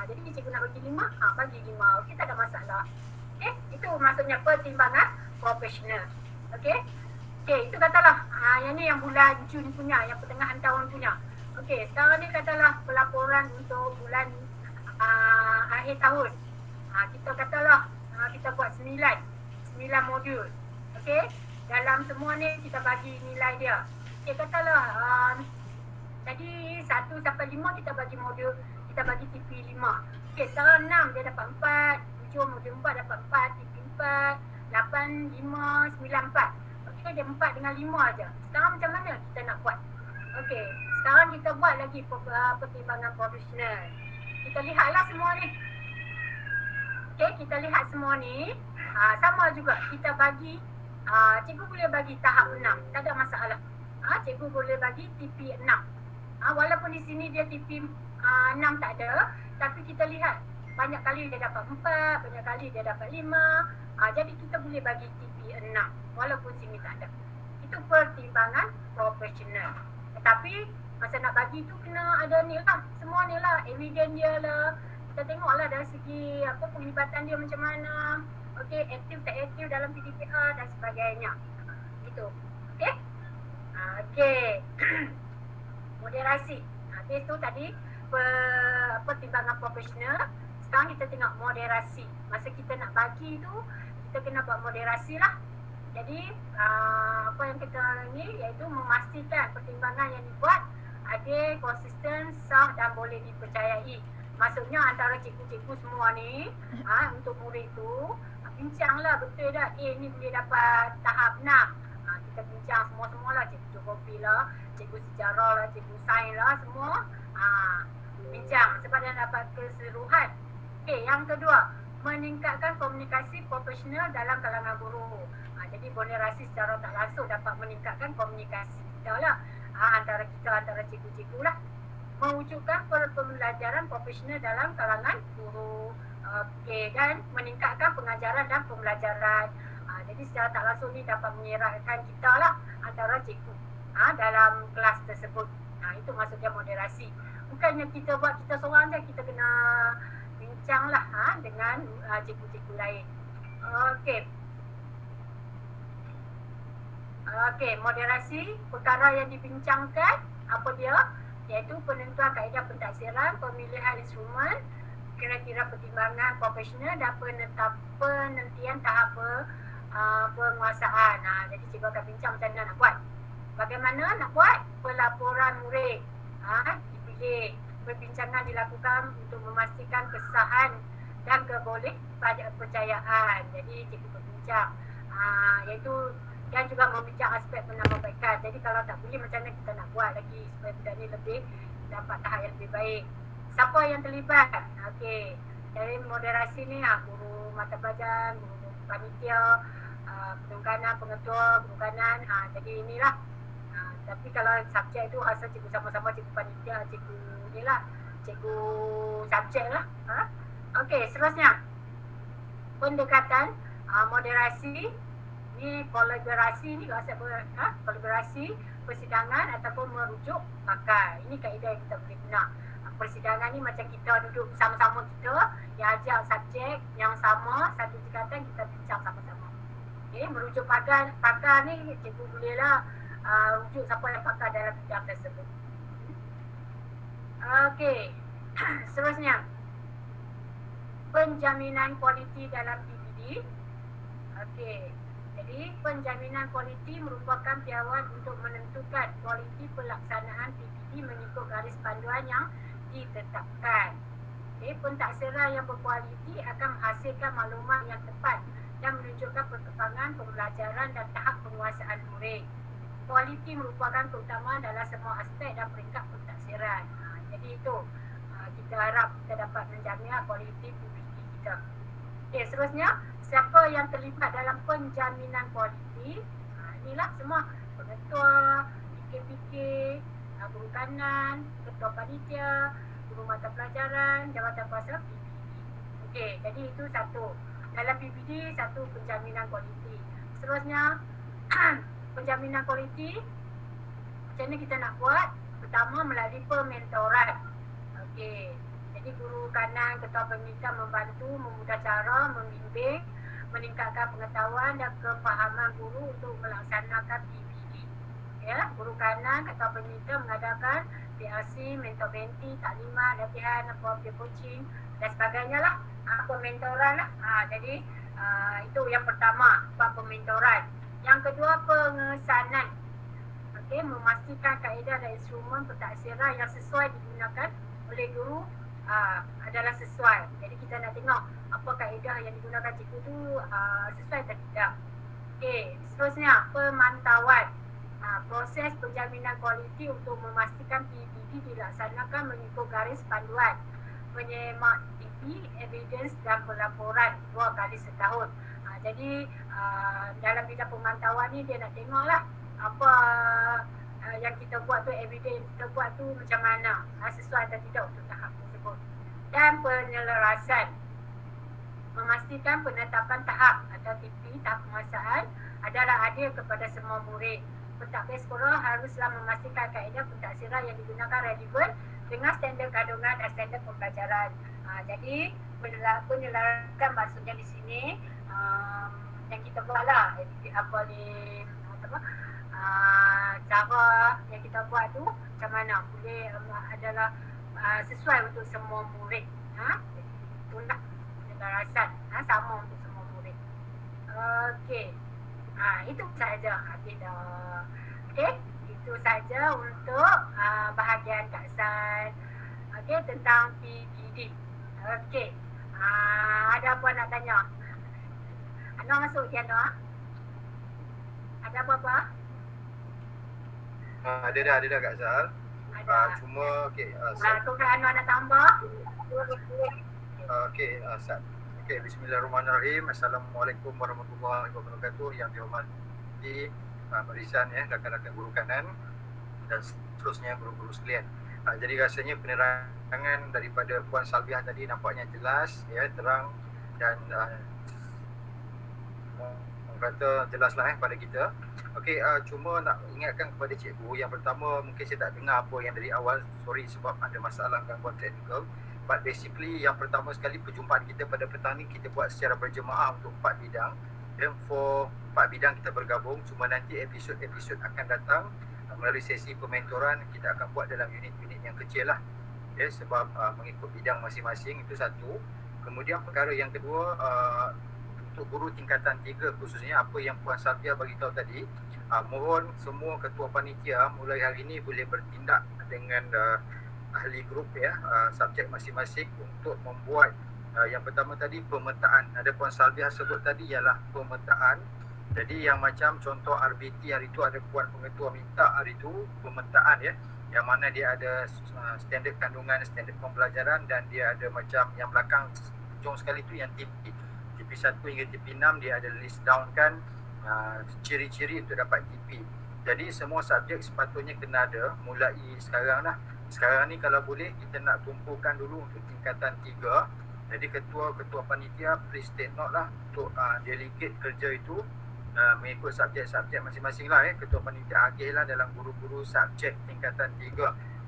[SPEAKER 3] Jadi cikgu nak bagi 5, bagi 5. Okey, tak ada masalah. Okey, itu maksudnya pertimbangan profesional. Okey. Okey, itu katalah yang ni yang bulan Jun punya, yang pertengahan tahun punya. Okey, sekarang ni katalah pelaporan untuk bulan akhir tahun. Kita katalah kita buat 9 modul. Okey, dalam semua ni kita bagi nilai dia. Okey, katalah tadi 1 sampai 5 kita bagi modul, kita bagi TP 5. Okey, sekarang 6 dia dapat 4, 7 modul 4 dapat 4, TP 4, 8, 5, 9, 4. Okey, dia 4 dengan 5 aja. Sekarang macam mana kita nak buat? Okey, sekarang kita buat lagi pertimbangan profesional. Kita lihatlah semua ni. Okey, kita lihat semua ni. Sama juga kita bagi, cikgu boleh bagi tahap 6, tak ada masalah. Cikgu boleh bagi TP 6. Walaupun di sini dia TP 6 tak ada, tapi kita lihat banyak kali dia dapat 4, banyak kali dia dapat 5. Jadi kita boleh bagi TP 6 walaupun sini tak ada. Itu pertimbangan profesional. Tetapi masa nak bagi tu kena ada ni lah, semua ni lah, evidence dia lah. Kita tengoklah dari segi penglibatan dia macam mana. Okey, aktif tak aktif dalam PDPR dan sebagainya. Itu. Okey. Okey. Moderasi. Habis tu tadi pertimbangan profesional. Sekarang kita tengok moderasi. Masa kita nak bagi tu, kita kena buat moderasi lah. Jadi apa yang kita ni iaitu memastikan pertimbangan yang dibuat adil, konsisten, sah dan boleh dipercayai. Maksudnya antara cikgu-cikgu semua ni untuk murid tu bincanglah betul dah ni boleh dapat tahap 6. Kita bincang semua-semua lah, cikgu geografi lah, cikgu sejarah lah, cikgu sains lah, semua bincang sebab dia dapat keseluruhan. Okey, yang kedua, meningkatkan komunikasi profesional dalam kalangan guru. Jadi moderasi secara tak langsung dapat meningkatkan komunikasi kita lah, antara kita, antara cikgu-cikgu lah. Mewujudkan pembelajaran profesional dalam kalangan guru. Okey, dan meningkatkan pengajaran dan pembelajaran. Jadi secara tak langsung ni dapat mengeratkan kita lah antara cikgu dalam kelas tersebut. Itu maksudnya moderasi. Bukannya kita buat kita seorang je, kita kena bincang lah dengan cikgu-cikgu lain. Okey. Okey, moderasi perkara yang dibincangkan apa dia? Iaitu penentuan kaedah pentaksiran, pemilihan instrumen, kira-kira pertimbangan profesional dan penentian tahap penguasaan. Jadi cikgu akan bincang macam mana nak buat. Bagaimana nak buat pelaporan murid dipilih. Perbincangan dilakukan untuk memastikan kesahan dan kepercayaan. Jadi cikgu berbincang. Iaitu dan juga membincang aspek penambahbaikan. Jadi kalau tak boleh macam mana kita nak buat lagi supaya budak ni lebih dapat tahap yang lebih baik. Siapa yang terlibat? Okey. Dari moderasi ni guru mata pelajaran, guru panitia, penuh kanan, pengetua, guru kanan. Jadi inilah. Tapi kalau subjek tu asal cikgu sama-sama, cikgu panitia, cikgu ni lah, cikgu subjek lah. Okey, seterusnya. Pendekatan moderasi ni, kolaborasi ni kolaborasi persidangan ataupun merujuk pakar. Ini kaedah yang kita boleh guna. Persidangan ni macam kita duduk sama-sama, kita yang ajak subjek yang sama, satu tingkatan, kita bincang sama-sama. Okay, merujuk pakar ni cikgu bolehlah rujuk siapa yang pakar dalam bidang tersebut. Okey. Seterusnya, penjaminan kualiti dalam PBD. Okey. Jadi penjaminan kualiti merupakan piawai untuk menentukan kualiti pelaksanaan PBD mengikut garis panduan yang ditetapkan. Okay, pentaksiran yang berkualiti akan menghasilkan maklumat yang tepat dan menunjukkan perkembangan pembelajaran dan tahap penguasaan murid. Kualiti merupakan keutamaan dalam semua aspek dan peringkat pentaksiran. Jadi itu kita harap kita dapat menjamin kualiti PBD kita. Okay, seterusnya, siapa yang terlibat dalam penjaminan kualiti? Inilah semua pengetua, PK, guru kanan, ketua panitia, guru mata pelajaran, jawatan kuasa PBD. Okey, jadi itu satu. Dalam PBD, satu penjaminan kualiti. Seterusnya, penjaminan kualiti, macam mana kita nak buat? Pertama, melalui pementoran. Okey, jadi guru kanan, ketua panitia membantu, memudah cara, membimbing, meningkatkan pengetahuan dan kefahaman guru untuk melaksanakan PBD. Ya, guru kanan, ketua panitia mengadakan PLC, mentor menti, taklimat, latihan, coaching dan sebagainya lah. Pementoran lah. Jadi itu yang pertama, pementoran. Yang kedua, pengesanan. Okey, memastikan kaedah dan instrumen pentaksiran yang sesuai digunakan oleh guru adalah sesuai. Jadi kita nak tengok apa kaedah yang digunakan cikgu tu sesuai atau tidak. Okey, seterusnya pemantauan. Proses penjaminan kualiti untuk memastikan PBD dilaksanakan mengikut garis panduan, menyemak TV, evidence dan pelaporan 2 kali setahun. Jadi dalam bidang pemantauan ni dia nak tengoklah apa yang kita buat tu, evidence yang kita buat tu macam mana, sesuai atau tidak untuk tahap tersebut. Dan penyelarasan, memastikan penetapan tahap atau TV, tahap penguasaan adalah adil kepada semua murid. Pentadbir sekolah haruslah memastikan kaedah pentaksiran yang digunakan relevan dengan standard kandungan dan standard pembelajaran. Jadi penyelarasan maksudnya di sini yang kita buatlah, apa ni, cara yang kita buat tu macam mana boleh adalah sesuai untuk semua murid. Itulah penyelarasan, sama untuk semua murid. Okey. Itu sahaja Hafidah. Okey, itu saja untuk bahagian Kaksan. Okey, tentang PBD. Okey. Ada apa nak tanya? Ana masuk je Ana. Ada apa-apa?
[SPEAKER 4] Ada dah Kak Sal. Cuma
[SPEAKER 3] Tukar Anwar nak tambah.
[SPEAKER 4] Ustaz. Bismillahirrahmanirrahim. Assalamualaikum warahmatullahi wabarakatuh. Yang dihormati Marisan ya, rakan-rakan guru kanan dan seterusnya guru-guru sekalian. Jadi rasanya penerangan daripada Puan Salbiah tadi nampaknya jelas ya, terang dan kata jelaslah pada kita. Okey, cuma nak ingatkan kepada cikgu, yang pertama mungkin saya tak dengar apa yang dari awal, sorry sebab ada masalah gangguan teknikal. But basically yang pertama sekali perjumpaan kita pada petang ni kita buat secara berjemaah untuk 4 bidang. Dan for 4 bidang kita bergabung, cuma nanti episod-episod akan datang melalui sesi pementoran kita akan buat dalam unit-unit yang kecil lah ya, sebab mengikut bidang masing-masing. Itu satu. Kemudian perkara yang kedua, untuk guru tingkatan 3 khususnya apa yang Puan Salbiah bagi tahu tadi, mohon semua ketua panitia mulai hari ini boleh bertindak dengan ahli grup ya, subjek masing-masing untuk membuat yang pertama tadi pemetaan. Ada Puan Salbiah sebut tadi ialah pemetaan. Jadi yang macam contoh RBT hari itu ada Puan Pengetua minta hari itu pemetaan ya, yang mana dia ada standard kandungan, standard pembelajaran, dan dia ada macam yang belakang jom sekali tu yang TP 1 hingga TP 6 dia ada list down kan ciri-ciri untuk dapat TP. Jadi semua subjek sepatutnya kena ada mulai sekarang lah. Sekarang ni kalau boleh kita nak tumpukan dulu untuk tingkatan 3. Jadi ketua-ketua panitia please take note lah untuk delegate kerja itu mengikut subjek-subjek masing-masing lah ya. Ketua panitia agih lah dalam guru-guru subjek tingkatan 3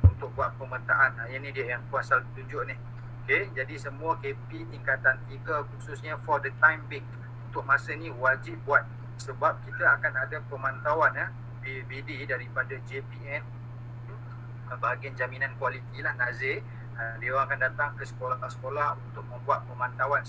[SPEAKER 4] untuk buat pemetaan. Yang ni dia yang kuasa tunjuk ni. Okay, jadi semua KP tingkatan 3 khususnya for the time being untuk masa ni wajib buat, sebab kita akan ada pemantauan ya, BD daripada JPN, bahagian jaminan kualiti lah, Nazir. Dia orang akan datang ke sekolah-sekolah untuk membuat pemantauan.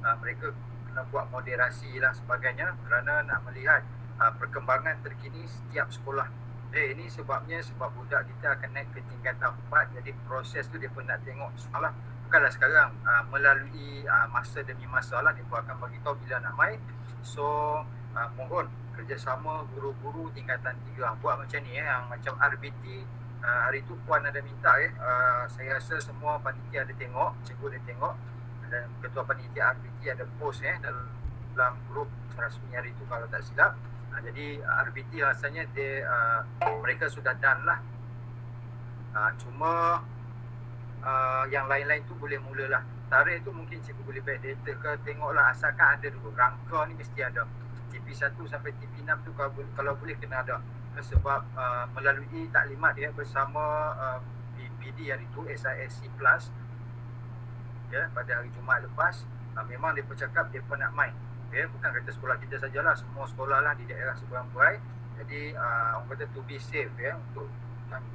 [SPEAKER 4] Mereka kena buat moderasi lah sebagainya kerana nak melihat perkembangan terkini setiap sekolah. Ini sebabnya sebab budak kita akan naik ke tingkatan 4, jadi proses tu dia pun nak tengok sekolah. Bukanlah sekarang melalui masa demi masa lah dia pun akan bagi tahu bila nak main. So mohon kerjasama guru-guru tingkatan 3 buat macam ni yang macam RBT. Hari tu Puan ada minta saya rasa semua panitia ada tengok, cikgu ada tengok, dan ketua panitia RBT ada post dalam grup rasmi hari tu kalau tak silap. Jadi RBT rasanya mereka sudah done lah. Cuma yang lain-lain tu boleh mulalah. Tarikh tu mungkin cikgu boleh back data ke, tengoklah asalkan ada dulu. Rangka ni mesti ada. TP1 sampai TP6 tu kalau boleh kena ada. Sebab melalui taklimat dia bersama BD hari itu SISC Plus ya, pada hari Jumaat lepas, memang dia bercakap dia pun nak main ya, bukan kata sekolah kita sajalah, semua sekolah lah di daerah seberang-berai. Jadi orang kata to be safe ya, untuk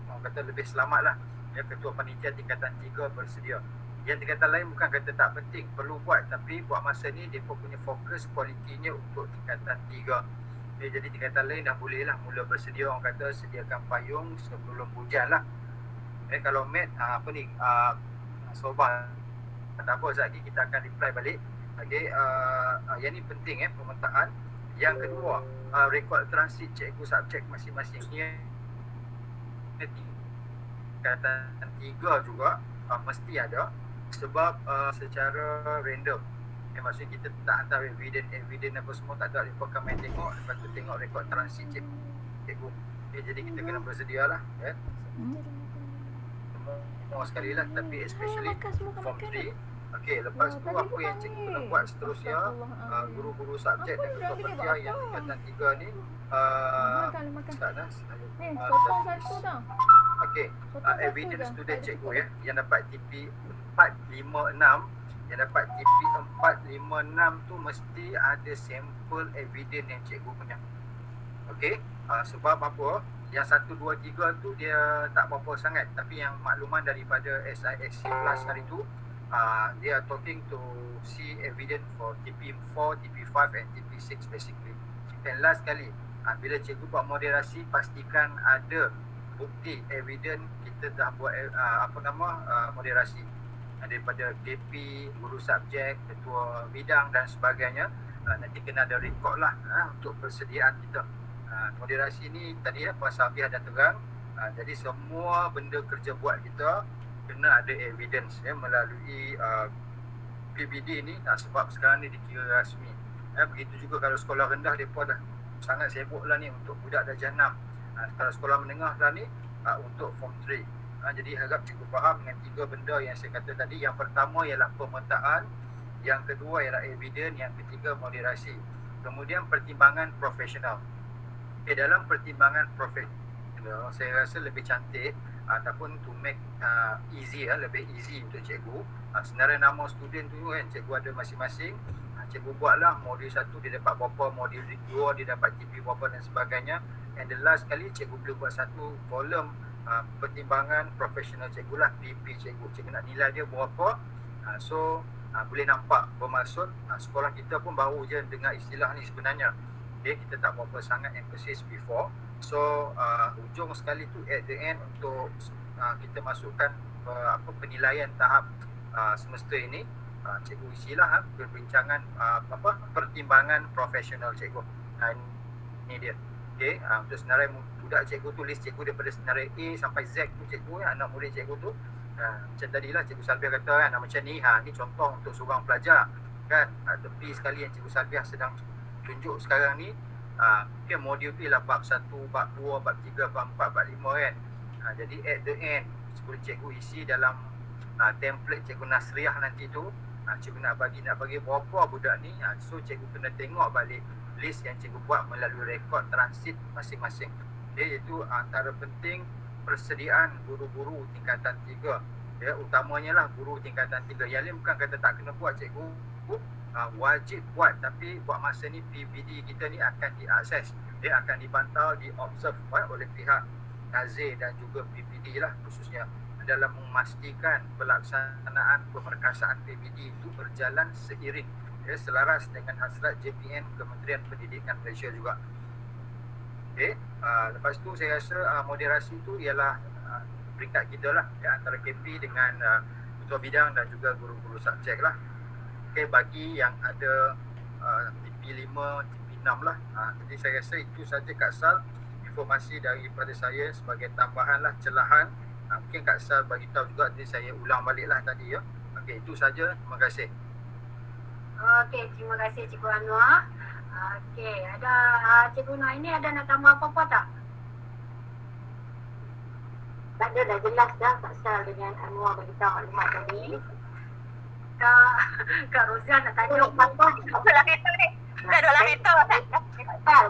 [SPEAKER 4] orang kata lebih selamat lah ya, ketua panitia tingkatan 3 bersedia. Yang tingkatan lain bukan kata tak penting, perlu buat, tapi buat masa ni dia pun punya fokus kualitinya untuk tingkatan 3. Jadi tingkatan lain dah boleh lah mula bersedia, orang kata sediakan payung sebelum hujan lah. Kalau mat sobat tak apa, sekejap lagi kita akan reply balik. Okay, yang ni penting pemetaan. Yang kedua, rekod transit cikgu subjek masing-masing ni tingkatan 3 juga mesti ada, sebab secara random maksudnya kita tak hantar evidence apa semua, tak ada, mereka main tengok, lepas tu tengok rekod transit cikgu. Jadi kita kena bersedia lah ya. Semua sekali lah, tapi especially form 3. Okey, lepas tu apa yang cikgu kena buat seterusnya, guru-guru subjek dan ketua panitia yang tingkatan 3 ni okey, evidence student cikgu ya, yang dapat TP 456, yang dapat TP 456 tu mesti ada sampel evidence yang cikgu punya. Okey, sebab apa? Yang 1, 2, 3 tu dia tak berapa sangat, tapi yang makluman daripada SISC Plus hari tu they are talking to see evidence for TP4, TP5 and TP6 basically. Dan last sekali, bila cikgu buat moderasi, pastikan ada bukti evidence kita dah buat moderasi daripada KP, guru subjek, ketua bidang dan sebagainya. Nanti kena ada rekod lah untuk persediaan kita. Moderasi ni tadi Puan Salbiah dah terang, Jadi semua benda kerja buat kita kena ada evidence melalui PBD ni, sebab sekarang ni dikira rasmi. Begitu juga kalau sekolah rendah, mereka dah sangat sibuk lah ni untuk budak darjah 6. Kalau sekolah menengah lah ni untuk form 3. Jadi harap cikgu faham dengan 3 benda yang saya kata tadi. Yang pertama ialah pemetaan, yang kedua ialah evidence, yang ketiga moderasi, kemudian pertimbangan profesional. Dalam pertimbangan profesional, saya rasa lebih cantik ataupun to make easy, lebih easy untuk cikgu. Sebenarnya nama student tu kan cikgu ada masing-masing. Cikgu buatlah modul 1 dia dapat berapa, modul 2 dia dapat TP berapa dan sebagainya. And the last kali cikgu boleh buat satu kolom pertimbangan profesional cikgu lah, PP cikgu. Cikgu nak nilai dia berapa. Boleh nampak bermaksud sekolah kita pun baru je dengar istilah ni sebenarnya. Kita tak berapa sangat emphasis before. So ujung sekali tu at the end untuk kita masukkan penilaian tahap semester ini, cikgu isilah perbincangan pertimbangan profesional cikgu. Ini dia. Okey, untuk senarai budak cikgu tu, list cikgu daripada senarai A sampai Z tu cikgu, anak murid cikgu tu. Macam tadilah cikgu Salbiah kata kan, macam ni, ni contoh untuk seorang pelajar kan. Tepi sekali yang cikgu Salbiah sedang tunjuk sekarang ni. Okay, modul tu ialah bab 1, bab 2, bab 3, bab 4, bab 5 kan. Jadi at the end, sebelum cikgu isi dalam template cikgu Nasriah nanti tu, cikgu nak bagi berapa budak ni. So cikgu kena tengok balik list yang cikgu buat melalui rekod transit masing-masing. Okay, itu antara penting persediaan guru-guru tingkatan 3. Utamanya lah guru tingkatan 3. Yang lain bukan kata tak kena buat cikgu, wajib buat, tapi buat masa ni PBD kita ni akan diakses, dia akan dipantau, diobserve oleh pihak Nazir dan juga PBD lah khususnya, dalam memastikan pelaksanaan pemerkasaan PBD itu berjalan seiring, selaras dengan hasrat JPN Kementerian Pendidikan Malaysia juga. Lepas tu saya rasa moderasi tu ialah peringkat kita lah, antara KP dengan ketua bidang dan juga guru-guru subjek lah. Bagi yang ada TP5, TP6 lah. Jadi saya rasa itu saja Kak Sal, informasi daripada saya sebagai tambahan lah, celahan. Mungkin Kak Sal bagi tahu juga, jadi saya ulang balik lah tadi ya. Okey, itu saja. Terima kasih.
[SPEAKER 3] Okey, terima kasih Cikgu Anwar. Okey, ada Cikgu Anwar ini ada nak tambah apa-apa tak?
[SPEAKER 2] Tak ada, dah jelas dah Kak Sal dengan Anwar bagi tahu maklumat tadi.
[SPEAKER 3] Kak Rozia nak tanya apa?
[SPEAKER 1] Apa lah kereta ni? Kita duduk dalam kereta.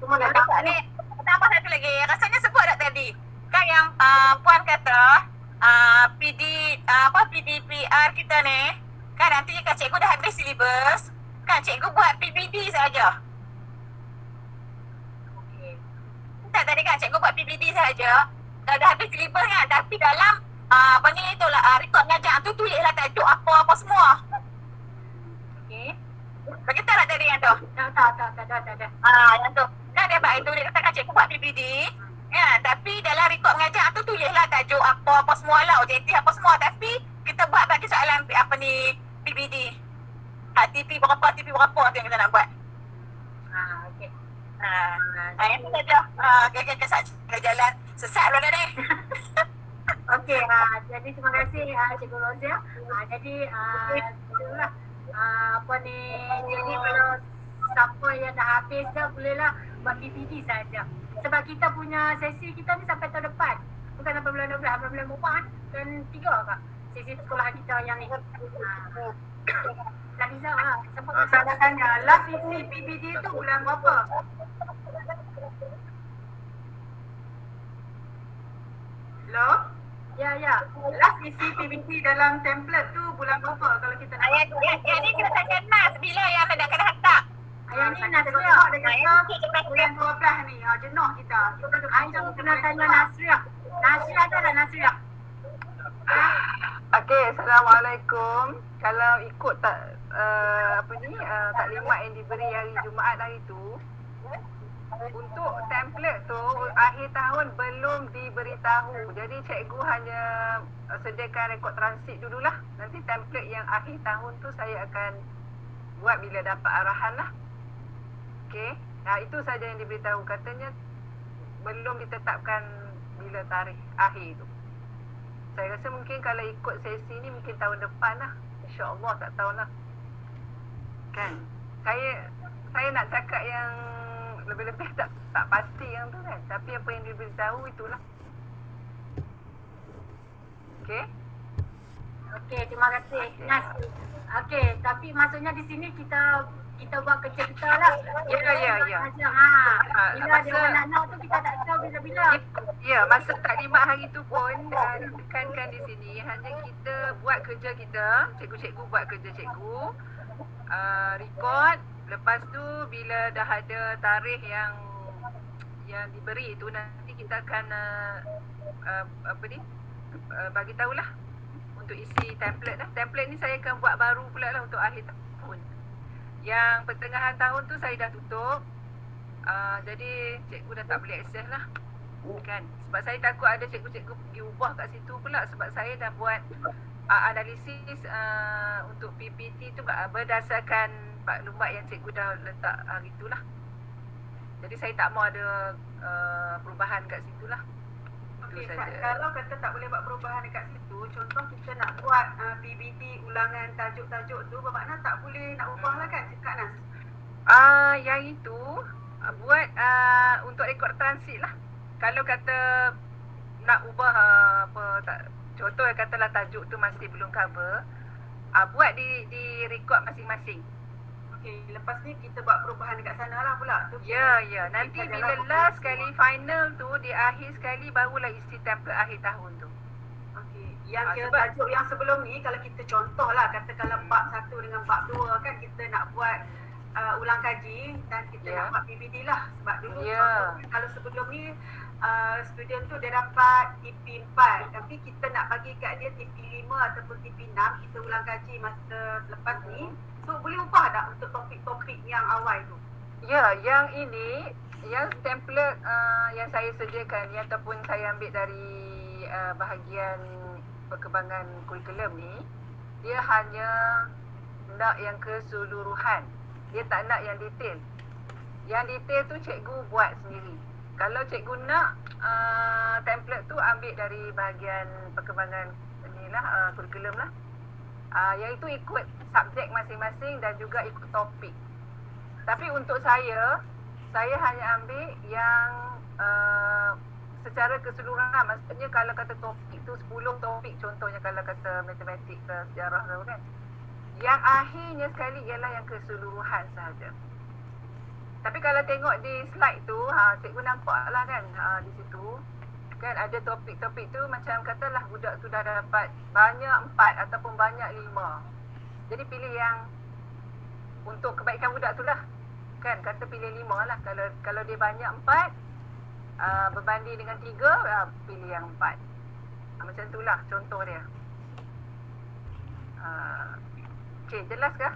[SPEAKER 2] Semua dah tahu
[SPEAKER 1] Ni, tambah satu lagi. Rasanya sebut tak tadi? Kan yang Puan kata PDPR kita ni, kan nanti kan cikgu dah habis silibus, kan cikgu buat PBD saja.
[SPEAKER 3] Okey.
[SPEAKER 1] Tak, tadi kan cikgu buat PBD saja. Dah habis silibus kan, tapi dalam rekod ngajar tu tulislah tajuk apa-apa semua.
[SPEAKER 3] Okey.
[SPEAKER 1] Bagi tahu tak tadi yang tu?
[SPEAKER 3] Tak.
[SPEAKER 1] Yang tu. Kan dia buat itu, dia katakan cikgu buat PBD. Ya, tapi dalam rekod ngajar tu tulislah tajuk apa-apa semua lah, objektif apa semua. Tapi kita buat bagi soalan PBD. TP berapa tu yang kita nak buat.
[SPEAKER 3] Okey.
[SPEAKER 1] Yang tu saja. Kesat jalan sesat lah ni.
[SPEAKER 3] Okey, jadi terima kasih Cikgu Rozia. Jadi itulah jadi kalau siapa yang dah habis dah bolehlah buat PPD saja. Sebab kita punya sesi kita ni sampai tahun depan. Bukan sampai bulan 12, sampai bulan 4 dan 3 kak. Sesi sekolah kita yang ni. Laliza, siapa nak tanya? Last sesi PPD tu bulan berapa? Hello? Ya. Last isi PBT dalam template tu bulan berapa kalau kita nak?
[SPEAKER 1] Yang ni kita tanya Nas bila yang nak kena hantar.
[SPEAKER 3] Yang ni Nasriah dia kata bulan 12 ni. Jenuh kita. Kita kena tanya Nasriah. Nasriah tu ada Nasriah.
[SPEAKER 5] Okey, Assalamualaikum. Kalau ikut taklimat yang diberi hari Jumaat hari tu, untuk template tu akhir tahun belum diberitahu. Jadi cikgu hanya sediakan rekod transit dululah. Nanti template yang akhir tahun tu saya akan buat bila dapat arahan lah. Okey. Itu saja yang diberitahu. Katanya belum ditetapkan bila tarikh akhir tu. Saya rasa mungkin kalau ikut sesi ni mungkin tahun depan lah. InsyaAllah, tak tahulah. Kan? Saya nak cakap yang lebih-lebih tak pasti yang tu kan. Tapi apa yang diberitahu itulah. Okey?
[SPEAKER 3] Okey, terima kasih. Nas. Okey, tapi maksudnya di sini kita buat kerja kita lah.
[SPEAKER 5] Ya.
[SPEAKER 3] Bila ada anak-anak tu kita tak tahu bila-bila.
[SPEAKER 5] Ya, masa taklimat hari tu pun ditekankan di sini hanya kita buat kerja kita, cikgu-cikgu buat kerja cikgu, record, lepas tu bila dah ada tarikh yang diberi tu nanti kita akan bagi tahulah untuk isi template lah. Template ni saya akan buat baru pula lah untuk akhir tahun. Yang pertengahan tahun tu saya dah tutup. Jadi cikgu dah tak boleh akses lah. Kan? Sebab saya takut ada cikgu-cikgu pergi ubah kat situ pula sebab saya dah buat analisis untuk PPT tu berdasarkan maklumat yang cikgu dah letak hari tu lah. Jadi saya tak mau ada perubahan kat situ lah.
[SPEAKER 2] Okey, kalau kata tak boleh buat perubahan dekat situ, contoh kita nak buat PPT ulangan tajuk-tajuk tu, bermakna tak boleh nak ubah lah kan, Kak Nas?
[SPEAKER 5] Yang itu buat untuk rekod transit lah. Kalau kata nak ubah contoh katalah tajuk tu masih belum cover, buat di rekod masing-masing.
[SPEAKER 2] Okey, lepas ni kita buat perubahan dekat sana lah pula.
[SPEAKER 5] Ya. Nanti bila last sekali final tu, di akhir sekali barulah isi template akhir tahun tu.
[SPEAKER 2] Okey, yang tajuk yang sebelum ni kalau kita contoh lah, kata kalau bab 1 dengan bab 2 kan kita nak buat ulang kaji dan kita nak buat PPT lah. Sebab dulu kalau sebelum ni student tu dia dapat TP 4 tapi kita nak bagi kat dia TP 5 ataupun TP 6, kita ulang kaji masa selepas ni. So boleh ubah tak untuk topik-topik yang awal tu?
[SPEAKER 5] Ya, yang ini, yang template yang saya sediakan ni ataupun saya ambil dari bahagian perkembangan kurikulum ni, dia hanya nak yang keseluruhan. Dia tak nak yang detail. Yang detail tu cikgu buat sendiri. Kalau cikgu nak template tu ambil dari bahagian perkembangan inilah kurikulum lah. Yang itu ikut subjek masing-masing dan juga ikut topik. Tapi untuk saya hanya ambil yang secara keseluruhan. Maksudnya kalau kata topik tu 10 topik, contohnya kalau kata matematik ke sejarah tu kan, yang akhirnya sekali ialah yang keseluruhan sahaja. Tapi kalau tengok di slide tu, cikgu nampak lah kan di situ kan ada topik-topik tu macam katalah budak tu dah dapat banyak 4 ataupun banyak 5. Jadi pilih yang untuk kebaikan budak tu lah. Kan kata pilih 5 lah. Kalau dia banyak 4 berbanding dengan 3, pilih yang 4. Macam tu lah contoh dia. Okey, jelas ke?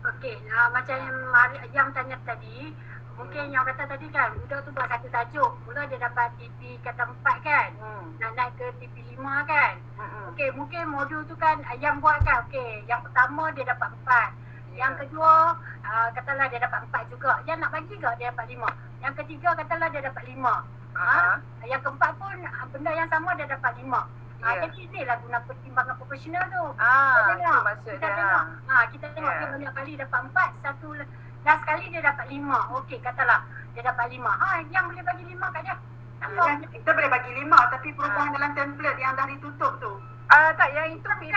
[SPEAKER 3] Okey, macam yang tanya tadi, mungkin yang kata tadi kan, budak tu buat satu tajuk, mula dia dapat TP kata 4 kan, nak naik ke TP 5 kan. Okey, mungkin modul tu kan yang buat kan, okey, yang pertama dia dapat 4, yang kedua katalah dia dapat 4 juga, yang nak bagi ke dia dapat 5, yang ketiga katalah dia dapat 5, yang keempat pun benda yang sama dia dapat 5. Jadi inilah guna pertimbangan profesional tu.
[SPEAKER 5] Itu maksud dia.
[SPEAKER 3] Kita tengok dia banyak kali dapat 4, satu last kali dia dapat 5. Okey, katalah dia dapat 5. Yang boleh bagi 5 kat dia.
[SPEAKER 2] Kita boleh bagi 5 tapi perubahan dalam template yang dah ditutup tu.
[SPEAKER 5] Tak, yang itu PPT.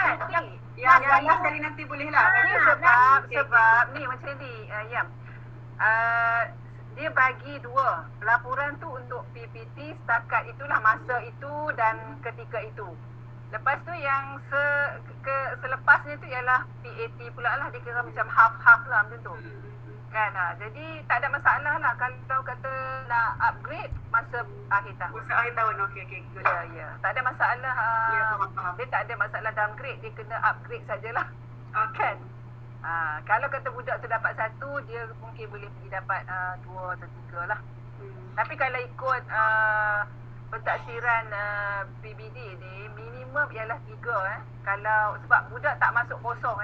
[SPEAKER 2] Yang last kali nanti boleh lah.
[SPEAKER 5] Sebab ni macam ni, dia bagi 2 laporan tu untuk PPT setakat itulah masa itu dan ketika itu. Lepas tu yang selepasnya tu ialah PAT pula lah, dia kira macam half-half lah macam tu. Kan, jadi tak ada masalah lah kalau kata nak upgrade masa akhir tahun.
[SPEAKER 2] Masa akhir tahun, okey.
[SPEAKER 5] Ya. Tak ada masalah. Dia tak ada masalah downgrade, dia kena upgrade sajalah. Kan? Kalau kata budak tu dapat 1, dia mungkin boleh pergi dapat 2 atau 3 lah. Tapi kalau ikut pentaksiran PBD ni, minimum ialah 3 Kalau sebab budak tak masuk kosong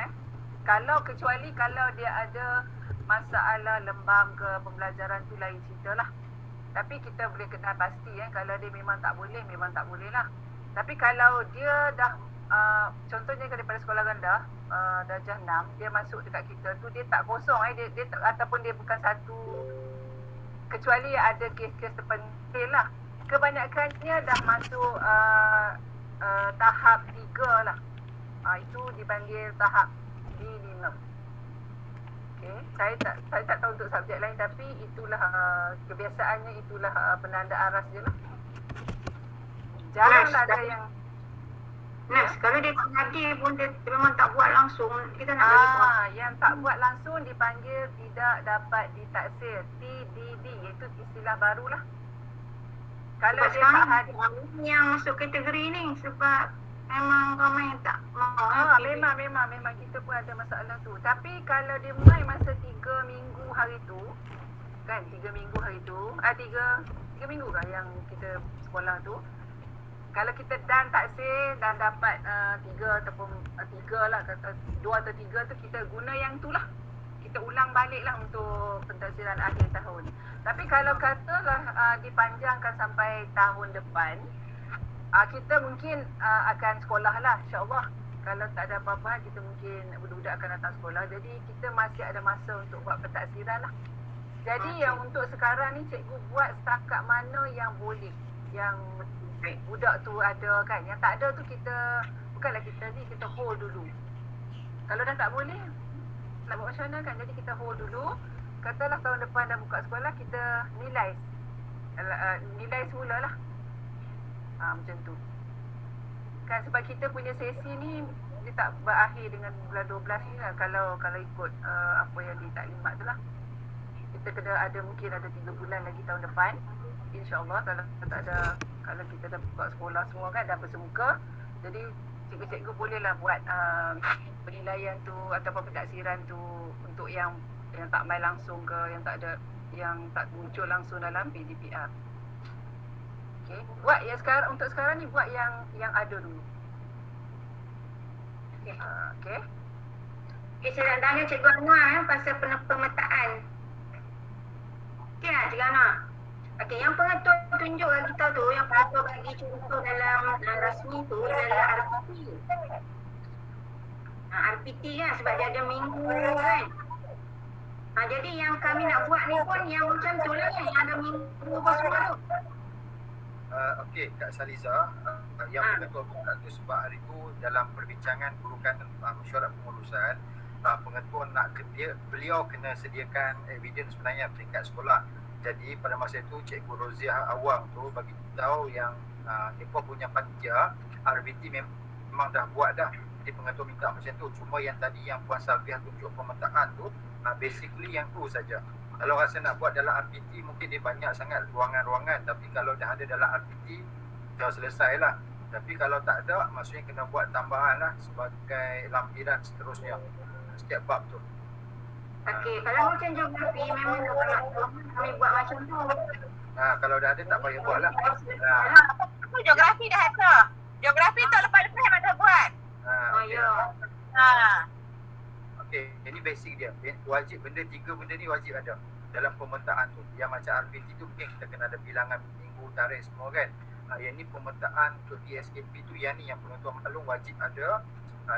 [SPEAKER 5] Kecuali kalau dia ada masalah lembam ke pembelajaran tu lain cerita lah. Tapi kita boleh kenal pasti kalau dia memang tak boleh lah. Tapi kalau dia dah contohnya daripada sekolah rendah darjah 6 dia masuk dekat kita tu, dia tak kosong dia ataupun dia bukan satu, kecuali ada kes-kes terpencil lah. Kebanyakannya dah masuk tahap 3 lah. Itu dipanggil tahap D5. Okay. Saya tak tahu untuk subjek lain, tapi itulah kebiasaannya, itulah penanda aras je lah. Jaranglah ada yang
[SPEAKER 2] kalau dia tak hadir pun dia memang tak buat langsung, kita nak bagi buat.
[SPEAKER 5] Yang tak buat langsung dipanggil tidak dapat ditaksir, TDD, iaitu istilah barulah. Kalau
[SPEAKER 2] Sebab
[SPEAKER 5] dia tak hadir,
[SPEAKER 2] yang masuk kategori ni sebab memang ramai yang tak mau.
[SPEAKER 5] memang kita pun ada masalah tu. Tapi kalau dia mulai masa 3 minggu hari tu, kan 3 minggu hari tu, 3 minggu kan yang kita sekolah tu, kalau kita dan taksir dan dapat 3 ataupun 3 lah, kata 2 atau 3 tu, kita guna yang tu lah. Kita ulang balik lah untuk pentaksiran akhir tahun. Tapi kalau katalah dipanjangkan sampai tahun depan, kita mungkin akan sekolah lah, insyaAllah. Kalau tak ada apa-apa, kita mungkin budak-budak akan datang sekolah. Jadi kita masih ada masa untuk buat pentaksiran lah. Jadi yang untuk sekarang ni cikgu buat setakat mana yang boleh, yang budak tu ada kan. Yang tak ada tu kita, bukanlah kita hold dulu. Kalau dah tak boleh, nak buat macam mana kan. Jadi kita hold dulu. Katalah tahun depan dah buka sekolah, kita nilai semula lah. Macam tu kan, sebab kita punya sesi ni dia tak berakhir dengan bulan 12 ni lah. Kalau ikut apa yang ditaklimat tu lah, kita kena ada, mungkin ada 3 bulan lagi tahun depan, InsyaAllah. Kalau kita dah buka sekolah semua kan, dah bersemuka, jadi cikgu-cikgu bolehlah buat penilaian tu ataupun pentaksiran tu untuk yang tak main langsung ke, yang tak muncul langsung dalam PDPR. Okay. Buat yang sekarang, untuk sekarang ni buat yang ada dulu. Okay.
[SPEAKER 2] Saya nak tanya Cikgu Anwar pasal pemetaan. Okey tak Cikgu Anwar? Okey, yang pengatur tunjuk kita tu, yang pengatur bagi contoh dalam rasmi tu adalah RPT. RPT kan, sebab dia ada minggu kan. Jadi yang kami nak buat ni pun yang macam tu lah kan, yang ada minggu apa semua tu.
[SPEAKER 4] Okey, Kak Saliza, yang pengatur bukan tu sebab hari tu dalam perbincangan burukan mesyuarat pengurusan, pengatur nak beliau kena sediakan evidence sebenarnya peringkat sekolah. Jadi pada masa itu Cikgu Roziah Awang tu bagi tahu yang mereka punya panitia RBT memang dah buat dah. Jadi pengatur minta macam tu. Cuma yang tadi yang Puan Salviah tunjuk pemetaan tu, basically yang tu saja. Kalau rasa nak buat dalam RPT, mungkin dia banyak sangat ruangan-ruangan. Tapi kalau dah ada dalam RPT, dah selesai lah. Tapi kalau tak ada, maksudnya kena buat tambahan lah sebagai lampiran seterusnya setiap bab tu.
[SPEAKER 2] Okey, kalau macam geografi memang kami buat macam tu.
[SPEAKER 4] Kalau dah ada tak payah buat lah.
[SPEAKER 1] Geografi dah ada. Geografi tu lepas-lepas memang dah buat.
[SPEAKER 2] Ya.
[SPEAKER 4] Okey, ini basic dia. Wajib benda 3 benda ni wajib ada dalam pemetaan tu. Yang macam RPT tu mungkin kita kena ada bilangan minggu, tarikh semua kan. Yang ni pemetaan untuk DSKP tu, yang ni yang penonton maklum wajib ada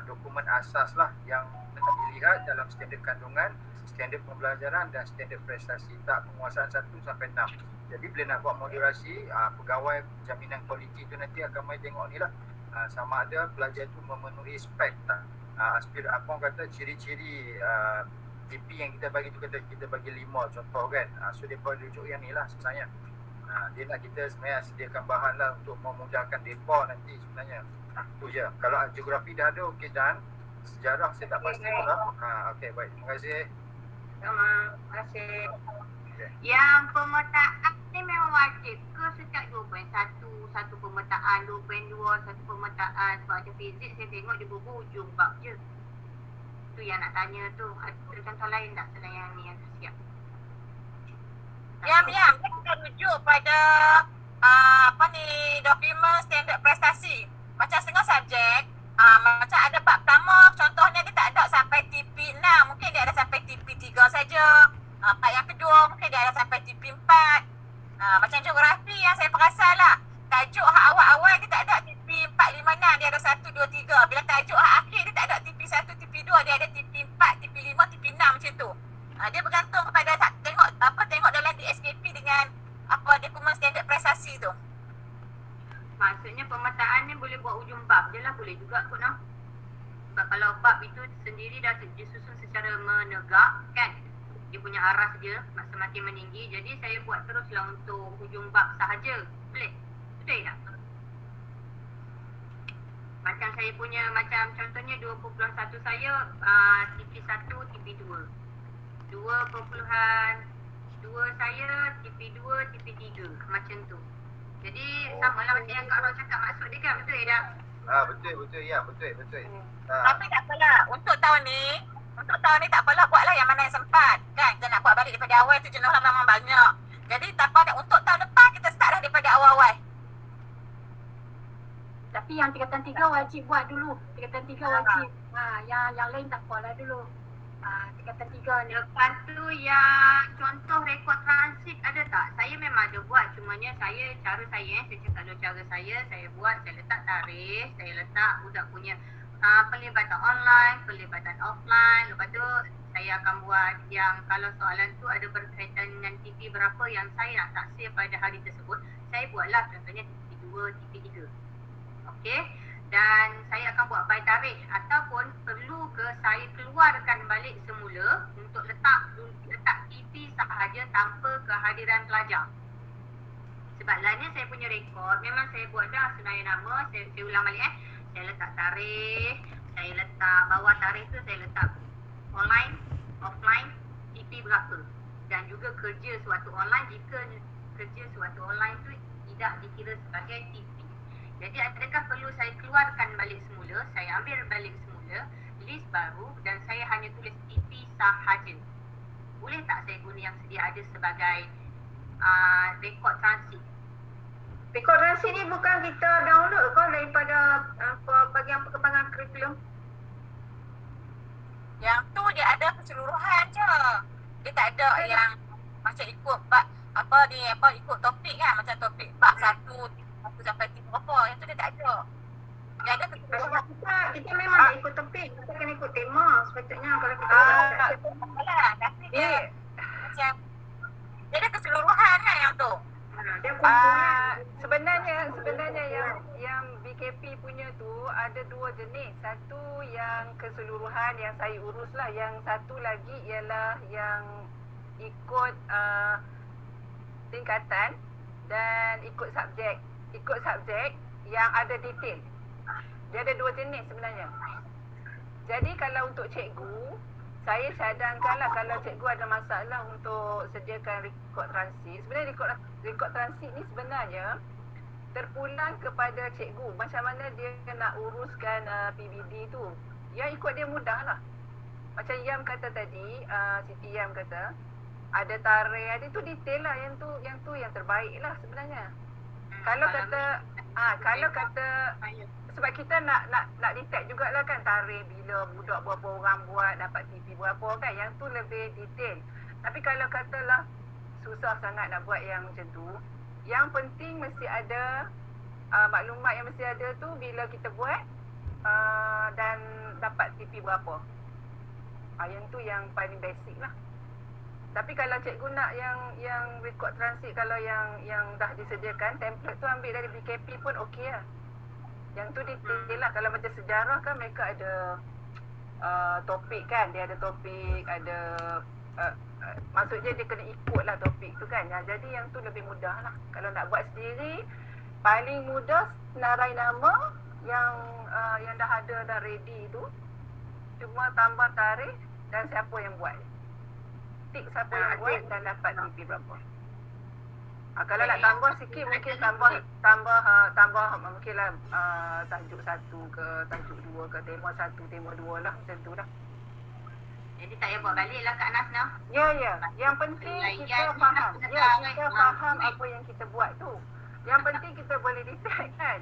[SPEAKER 4] dokumen asas lah yang dilihat dalam standard kandungan, standard pembelajaran dan standard prestasi tak penguasaan 1 sampai 6. Jadi bila nak buat moderasi, pegawai jaminan kualiti tu nanti akan main tengok ni lah, sama ada pelajar tu memenuhi spek tak. Apa orang kata ciri-ciri TP yang kita bagi tu, kata kita bagi 5 contoh kan. So dia perlu rujuk yang ni lah sebenarnya. Dia nak kita sebenarnya sediakan bahan lah untuk memudahkan mereka nanti sebenarnya. Tu je. Kalau geografi dah ada, okey, dan sejarah saya tak pasti lah. Okey, baik. Terima kasih.
[SPEAKER 2] Terima kasih.
[SPEAKER 4] Okay.
[SPEAKER 1] Yang pemetaan ni memang wajib ke setiap 2.1, satu pemetaan, 2.2, satu pemetaan. Sebab macam fizik saya tengok dia berhujung bab je. Tu yang nak tanya tu. Ada contoh lain tak selain yang ni yang siap?
[SPEAKER 3] Yang kita rujuk pada dokumen standard prestasi. Macam setengah subjek, macam ada bab pertama, contohnya dia tak ada sampai TP
[SPEAKER 2] TP 6, mungkin dia ada sampai TP 3 saja. Part yang kedua mungkin dia ada sampai TP 4. Macam geografi yang saya perasan lah. Tajuk hak awal-awal dia tak ada TP 4, 5, 6. Dia ada 1, 2, 3. Bila tajuk hak akhir dia tak ada TP 1, TP 2. Dia ada TP 4, TP 5, TP 6 macam tu. Dia bergantung kepada tengok dalam DSKP dengan dokumen standard prestasi tu.
[SPEAKER 3] Maksudnya pemetaan ni boleh buat ujung bab je lah, boleh juga kot noh. Sebab kalau bab itu sendiri dah disusun secara menegak kan, dia punya arah dia semakin meninggi, jadi saya buat teruslah untuk hujung bab sahaja. Boleh? Betul tak? Macam saya punya, macam contohnya 2.1 saya TP1, TP2. 2.2 saya TP2, TP3 macam tu. Jadi samalah macam yang Kak Ron cakap, maksud dia kan, betul tak?
[SPEAKER 4] Betul ya, betul.
[SPEAKER 2] Tapi tak apalah, untuk tahun ni tak apalah, buatlah yang mana yang sempat kan. Kita nak buat balik daripada awal tu jenuh lah memang banyak. Jadi tak apa, untuk tahun depan kita start dah daripada awal-awal.
[SPEAKER 3] Tapi yang tingkatan 3 wajib buat dulu. Tingkatan 3 wajib. Yang lain tak apalah dulu. Tingkatan 3 ni. Lepas tu yang contoh rekod transit ada tak? Saya memang ada buat. Cumanya saya cakap dulu cara saya buat, saya letak tarikh, saya letak budak punya pelibatan online, pelibatan offline. Lepas tu saya akan buat yang kalau soalan tu ada berkaitan dengan TV berapa yang saya nak taksir pada hari tersebut, saya buatlah contohnya TV 2, TV 3. Okey. Dan saya akan buat by tarikh, ataupun perlu ke saya keluarkan balik semula untuk letak TV sahaja tanpa kehadiran pelajar. Sebab lainnya saya punya rekod memang saya buat dah senarai nama, saya ulang balik saya letak tarikh, saya letak bawah tarikh tu saya letak online, offline, TV berapa, dan juga kerja suatu online jika kerja suatu online tu tidak dikira sebagai TV. Jadi adakah perlu saya keluarkan balik semula, saya ambil balik semula list baru dan saya hanya tulis TP sahaja. Boleh tak saya guna yang sedia ada sebagai rekod transit?
[SPEAKER 5] Rekod transit ni bukan kita download ke daripada bahagian perkembangan kurikulum?
[SPEAKER 2] Yang tu dia ada keseluruhan je. Dia tak ada yang macam ikut ikut topik kan, macam topik bab 1 sampai 3 berapa. Yang tu dia tak ada. Dia ada keseluruhan.
[SPEAKER 5] Kita memang nak ikut topik, kita kena ikut tema sepatutnya kalau kita
[SPEAKER 2] tapi dia macam dia ada keseluruhan kan yang tu.
[SPEAKER 5] Sebenarnya yang BKP punya tu ada dua jenis. Satu yang keseluruhan yang saya urus lah. Yang satu lagi ialah yang ikut tingkatan dan ikut subjek. Ikut subjek yang ada detail. Dia ada dua jenis sebenarnya. Jadi kalau untuk cikgu, saya cadangkanlah kalau cikgu ada masalah untuk sediakan rekod transit. Sebenarnya rekod transit ni sebenarnya terpulang kepada cikgu. Macam mana dia nak uruskan PBD tu. Yang ikut dia mudah lah. Macam Yam kata tadi, Siti Yam kata, ada tarikh, ada tu detail lah. Yang tu yang terbaik lah sebenarnya. Kalau kata sebab kita nak detect jugalah kan tarikh bila budak berapa orang buat, dapat TV berapa kan. Yang tu lebih detail. Tapi kalau katalah susah sangat nak buat yang macam tu, yang penting mesti ada maklumat yang mesti ada tu bila kita buat dan dapat TV berapa. Yang tu yang paling basic lah. Tapi kalau cikgu nak yang rekod transit, kalau yang dah disediakan template tu ambil dari BKP pun okey lah. Yang tu detail lah. Kalau macam sejarah kan mereka ada topik kan. Dia ada topik, ada maksudnya dia kena ikut lah topik tu kan. Jadi yang tu lebih mudah lah. Kalau nak buat sendiri, paling mudah senarai nama yang dah ada, dah ready tu. Cuma tambah tarikh dan siapa yang buat. Tik siapa yang buat dan dapat TP berapa. Kalau nak tambah sikit mungkin tambah mungkinlah tajuk 1 ke tajuk 2 ke tema 1, tema 2 lah macam tu lah.
[SPEAKER 3] Jadi tak payah buat balik lah Kak Nasna.
[SPEAKER 5] Ya. Yang penting kita faham. Kita faham apa yang kita buat tu. Yang penting kita boleh detect kan.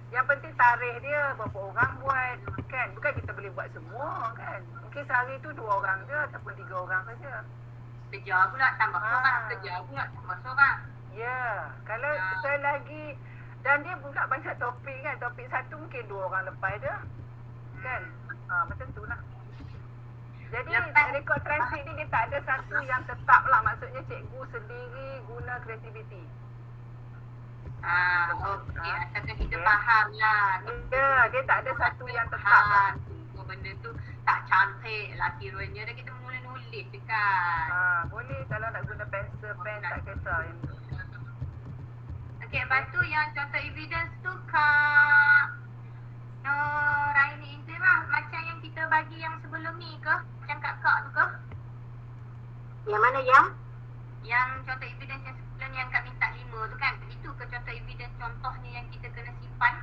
[SPEAKER 5] Yang penting tarikh dia berapa orang buat kan. Bukan kita boleh buat semua kan. Mungkin sehari tu 2 orang je ataupun 3 orang saja.
[SPEAKER 2] Kerja pula tambah seorang, kerja pula tambah seorang.
[SPEAKER 5] Ya, kalau selagi dan dia pula banyak topik kan. Topik satu mungkin 2 orang lepas dia. Kan? Macam tu lah. Jadi rekod transit ni dia tak ada satu yang tetap lah. Maksudnya cikgu sendiri guna kreativiti.
[SPEAKER 2] Okey, asalkan kita faham lah.
[SPEAKER 5] Ya, dia tak ada satu yang tetap lah.
[SPEAKER 2] Benda tu tak cantik lah kiranya. Dan kita menulis je kan.
[SPEAKER 5] Boleh kalau nak guna pensel, pen tak kisah yang tu.
[SPEAKER 2] Okey, lepas tu yang contoh evidence tu Kak Raini Inzirah, macam yang kita bagi yang sebelum ni ke? Macam Kak tu ke?
[SPEAKER 1] Yang mana yang?
[SPEAKER 2] Yang contoh evidence yang sebelum ni yang Kak minta 5 tu kan? Itu ke contoh evidence contohnya yang kita kena simpan?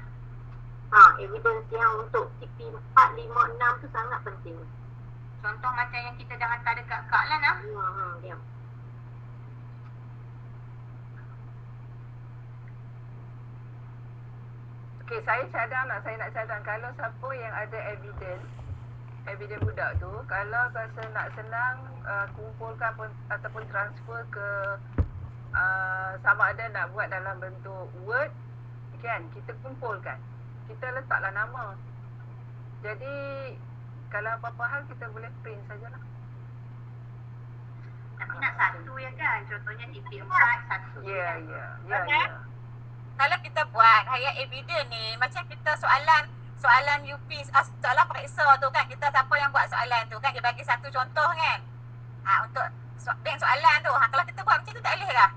[SPEAKER 1] Evidence yang untuk TP 4, 5, 6 tu sangat penting.
[SPEAKER 2] Contoh macam yang kita dah hantar dekat Kak lah nak?
[SPEAKER 1] Diam.
[SPEAKER 5] Okey, saya nak cadang kalau siapa yang ada evidence budak tu, kalau rasa nak senang kumpulkan ataupun transfer ke sama ada nak buat dalam bentuk Word kan, kita kumpulkan. Kita letaklah nama. Jadi kalau apa-apa hal kita boleh print sajalah.
[SPEAKER 2] Tapi nak satu ya kan? Contohnya TP 4 satu.
[SPEAKER 5] Ya.
[SPEAKER 6] Kalau kita buat hayat evidence ni, macam kita soalan UP, soalan periksa tu kan, kita siapa yang buat soalan tu kan, dia bagi satu contoh kan. Untuk bank soalan tu, kalau kita buat macam tu tak boleh lah.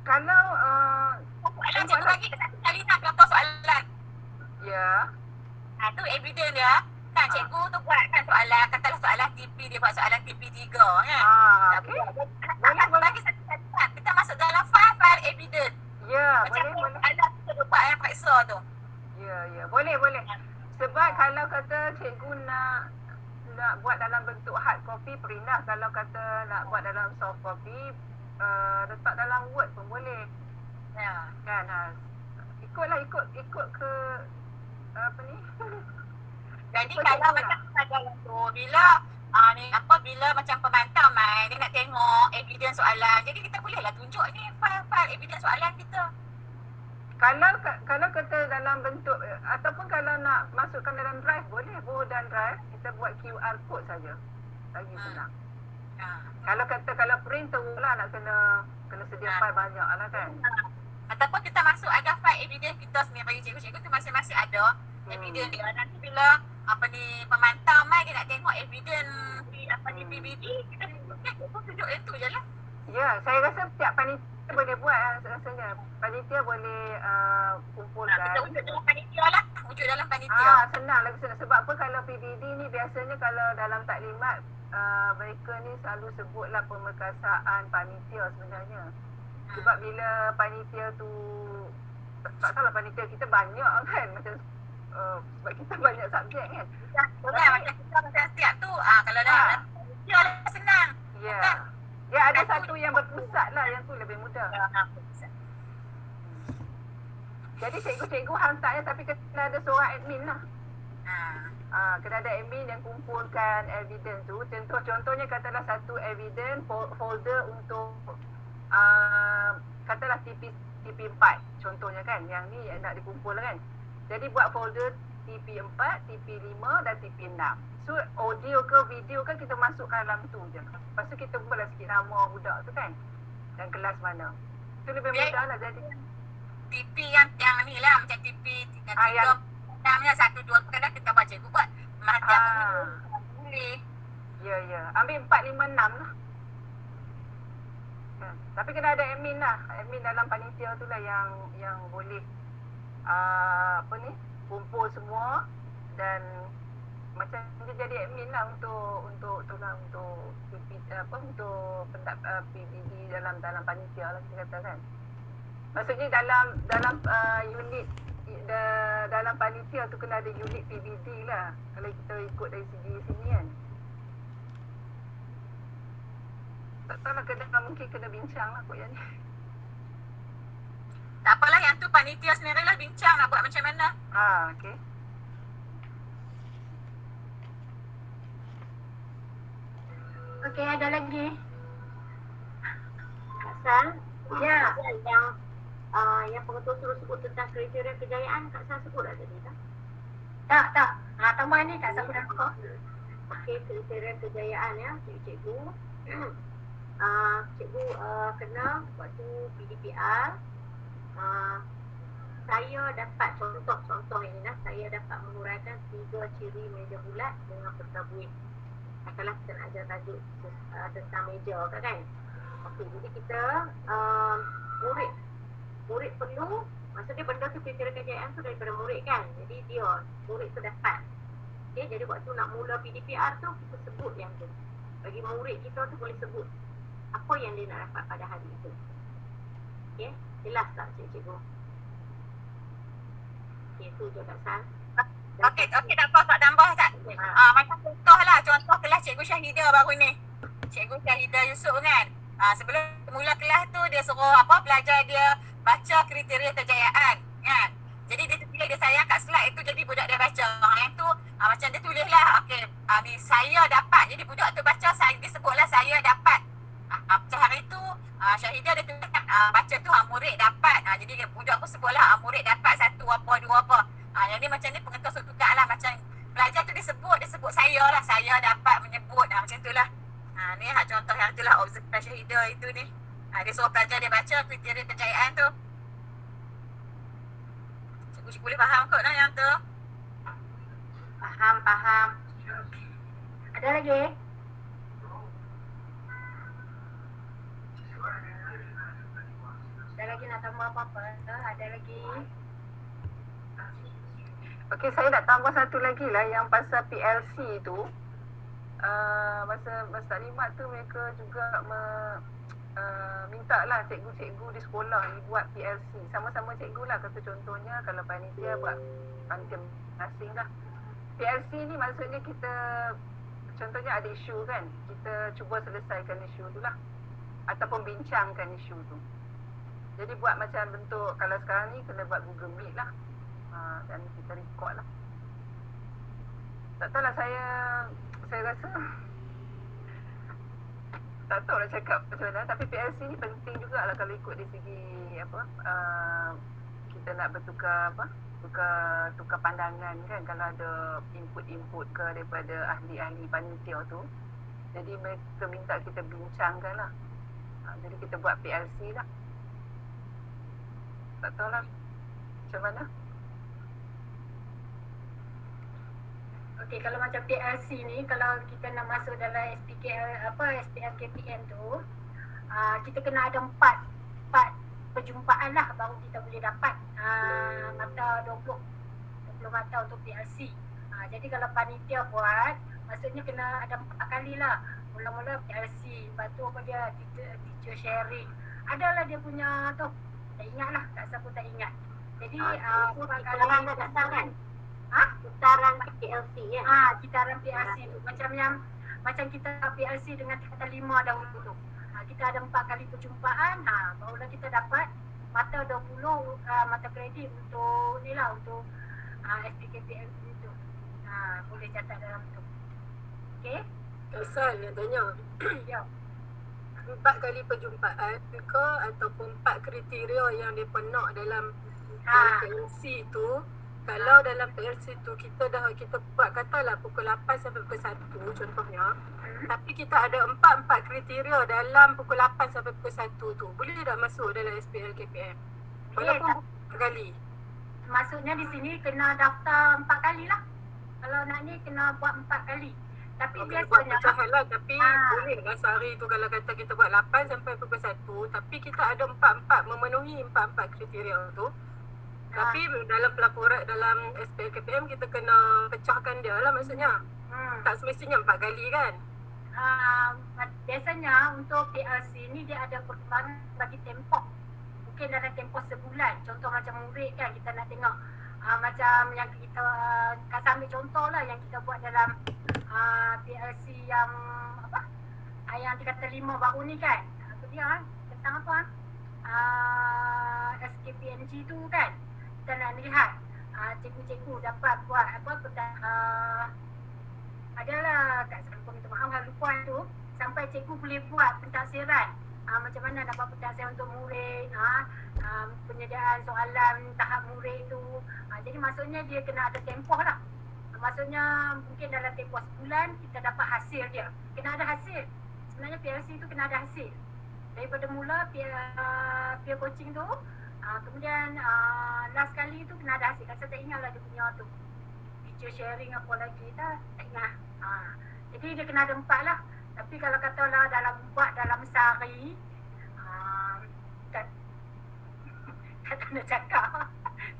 [SPEAKER 5] Kalau
[SPEAKER 6] soalan cikgu bagi kali nak contoh soalan.
[SPEAKER 5] Ya.
[SPEAKER 6] Tu evidence dia. Kan cikgu tu buat kan soalan, katalah soalan TP, dia buat soalan TP 3 kan.
[SPEAKER 5] Okey.
[SPEAKER 6] Boleh bagi satu-satu kan. Kita masuk dalam file evidence.
[SPEAKER 5] Ya,
[SPEAKER 6] macam
[SPEAKER 5] boleh.
[SPEAKER 6] Ada kita buat yang periksa tu.
[SPEAKER 5] Ya. Boleh. Sebab kalau kata cikgu nak buat dalam bentuk hard copy, print lah. Kalau kata nak buat dalam soft copy, letak dalam Word pun boleh.
[SPEAKER 6] Ya.
[SPEAKER 5] Kan? Ikut ke apa ni?
[SPEAKER 6] Jadi kalau macam pelajaran tu, bila macam pemantau mai, dia nak tengok evidence soalan. Jadi kita bolehlah tunjuk ni file evidence soalan kita.
[SPEAKER 5] Kalau kata dalam bentuk ataupun kalau nak masukkan dalam drive, boleh Word dan drive, kita buat QR code saja. Lagi senang. Kalau print tu lah nak kena sedia file banyak lah kan.
[SPEAKER 6] Ataupun kita masuk ada file evidence kita sendiri, cikgu tu masing-masing ada evidence dia. Nanti bila pemantau mai dia nak tengok evidence PBD, kita tunjuk itu je lah.
[SPEAKER 5] Ya, saya rasa setiap panitia boleh buat rasanya. Panitia boleh kumpulkan.
[SPEAKER 6] Kita wujud dalam panitia.
[SPEAKER 5] Senang lagi senang. Sebab apa, kalau PBD ni biasanya kalau dalam taklimat mereka ni selalu sebutlah pemerkasaan panitia sebenarnya. Sebab bila panitia tu, tak salah panitia kita banyak kan, macam sebab kita banyak subjek kan.
[SPEAKER 6] Macam kita setiap tu, kalau dah panitia lah senang.
[SPEAKER 5] Ya. Dia ada satu yang berpusat lah, yang tu lebih mudah. Jadi cikgu-cikgu hantarnya tapi kena ada seorang admin lah. Kena ada admin yang kumpulkan evidence tu. Contohnya katalah satu evidence folder untuk katalah TP4 contohnya kan. Yang ni nak dikumpul kan. Jadi buat folder TP4, TP5 dan TP6. So audio ke video kan kita masukkan dalam tu je. Lepas tu kita buatlah sikit nama budak tu kan. Dan kelas mana. Itu lebih mudah lah jadi.
[SPEAKER 6] TP yang ni lah macam TP 3, 6 1, 2 kadang kita baca cikgu buat macam boleh.
[SPEAKER 5] Ya. Ambil 4, 5, 6 lah. Tapi kena ada admin lah. Admin dalam panitia tu lah yang boleh kumpul semua dan macam dia jadi admin lah untuk PBD dalam panitia lah kita kata kan. Maksudnya dalam unit dalam panitia tu kena ada unit PBD lah kalau kita ikut dari segi sini kan. Tak tahu lah, mungkin kena bincang lah kot yang ni.
[SPEAKER 6] Tak apalah, yang tu panitia sendirilah bincang nak buat macam mana.
[SPEAKER 5] Okey.
[SPEAKER 3] Okey, ada lagi?
[SPEAKER 2] Kak Sal,
[SPEAKER 3] Ya.
[SPEAKER 2] yang pengetua suruh sebut tentang kriteria kejayaan, Kak Sal sebut tak tadi tak?
[SPEAKER 3] Tak. Tambah ni Kak Sabu dah kok.
[SPEAKER 2] Okey, kriteria kejayaan ya, cikgu. Cikgu kena waktu PDPR, saya dapat contoh ini lah, saya dapat menguraikan 3 ciri meja bulat dengan peta buih. Katakanlah kita nak ajar tajuk tentang meja kan. Okey, jadi kita murid perlu, maksudnya benda tu kriteria kejayaan tu daripada murid kan. Jadi murid tu dapat. Okay, jadi waktu nak mula PDPR tu kita sebut yang tu. Bagi murid kita tu boleh sebut apa yang dia nak dapat pada hari itu. Okey, jelas tak cikgu? Okey, tu je Kak Sal.
[SPEAKER 6] Okey, tak apa, tak tambah tak. Macam contoh kelas Cikgu Syahidah baru ni. Cikgu Syahidah Yusof kan. Sebelum mula kelas tu dia suruh pelajar dia baca kriteria kejayaan kan. Jadi dia tulis, dia sayang kat slide itu, jadi budak dia baca. Yang tu macam dia tulis lah, okey, ni saya dapat. Jadi budak tu baca, dia sebutlah saya dapat. Macam hari tu Syahidah dia tulis baca tu murid dapat. Jadi budak pun sebutlah murid dapat 1 apa 2 apa. Yang ni macam ni pengetua sutukak lah. Macam pelajar tu dia sebut saya lah, saya dapat menyebut macam tu lah. Ni contoh yang tu lah, observasi Syahidah itu ni. Dia suruh pelajar dia baca kriteria kejayaan tu. Cikgu boleh faham kot lah yang tu.
[SPEAKER 2] Faham.
[SPEAKER 3] Ada lagi? Ada lagi nak tambah apa-apa? Ada lagi?
[SPEAKER 5] Okey, saya nak tambah satu lagi lah yang pasal PLC tu. Masa taklimat tu mereka juga minta lah cikgu-cikgu di sekolah ni buat PLC. Sama-sama cikgu lah, kata contohnya kalau panitia buat panitia asing lah. PLC ni maksudnya kita, contohnya ada isu kan, kita cuba selesaikan isu tu lah. Ataupun bincangkan isu tu. Jadi buat macam bentuk, kalau sekarang ni kena buat Google Meet lah. Dan kita record lah. Tak tahu lah, saya rasa tak tahu nak cakap macam mana, tapi PLC ni penting jugalah kalau ikut dari segi kita nak bertukar tukar pandangan kan, kalau ada input ke daripada ahli-ahli panitia tu. Jadi mereka minta kita bincangkan lah. Jadi kita buat PLC lah. Tak tahu lah macam mana.
[SPEAKER 3] Okey, kalau macam PLC ni, kalau kita nak masuk dalam SPL KPM tu, kita kena ada 4 perjumpaan lah baru kita boleh dapat mata 20 mata untuk PLC. Jadi kalau panitia buat, maksudnya kena ada 4 kali lah. Mula-mula PLC, lepas tu apa dia, teacher sharing. Adalah dia punya tu, tak ingat lah, tak siapa tak ingat. Jadi 4 kali
[SPEAKER 2] tak kan?
[SPEAKER 3] Kitaran
[SPEAKER 2] PLC ya?
[SPEAKER 3] Kitaran PLC tu. Macam kita PLC dengan tingkatan 5 dahulu tu. Kita ada 4 kali perjumpaan, barulah kita dapat mata 20 mata kredit untuk ni lah, untuk SPKPM tu. Boleh catat dalam tu. Okey?
[SPEAKER 7] Asal nak tanya.
[SPEAKER 3] Ya.
[SPEAKER 7] 4 kali perjumpaan ke ataupun 4 kriteria yang dia nak dalam PLC tu. Kalau dalam PLC tu kita buat katalah pukul 8 sampai pukul 1 contohnya. Tapi kita ada 4 kriteria dalam pukul 8 sampai pukul 1 tu. Boleh tak masuk dalam SPL KPM? Walaupun 4 kali.
[SPEAKER 3] Maksudnya di sini kena daftar 4 kali lah. Kalau nak ni kena buat 4 kali. Tapi biasanya
[SPEAKER 7] macam lah, tapi boleh lah sehari tu kalau kata kita buat 8 sampai pukul 1, tapi kita ada 4 memenuhi 4 kriteria tu. Tapi dalam pelaporan dalam SPL KPM kita kena pecahkan dia lah maksudnya. Tak semestinya 4 kali kan.
[SPEAKER 3] Biasanya untuk PLC ni dia ada perkembangan bagi tempoh. Mungkin dalam tempoh sebulan. Contoh macam murid kan, kita nak tengok macam yang kita ambil contoh lah yang kita buat dalam PLC yang yang dikata 5 baru ni kan. Tu dia tentang apa? SKPNG tu kan. Kita nak lihat cikgu-cikgu dapat buat apa adalah kat saya minta maaf lupa tu sampai cikgu boleh buat pentafsiran macam mana nak buat pentafsiran untuk murid, penyediaan soalan tahap murid tu. Jadi maksudnya dia kena ada tempoh lah. Maksudnya mungkin dalam tempoh sebulan kita dapat hasil dia. Kena ada hasil. Sebenarnya PLC tu kena ada hasil. Daripada mula peer coaching tu, kemudian last kali tu kena ada hasil. Saya tak ingat lah dia punya tu. Teacher sharing apa lagi tak ingat. Jadi dia kena ada 4 lah. Tapi kalau katalah dalam sehari, tak nak cakap.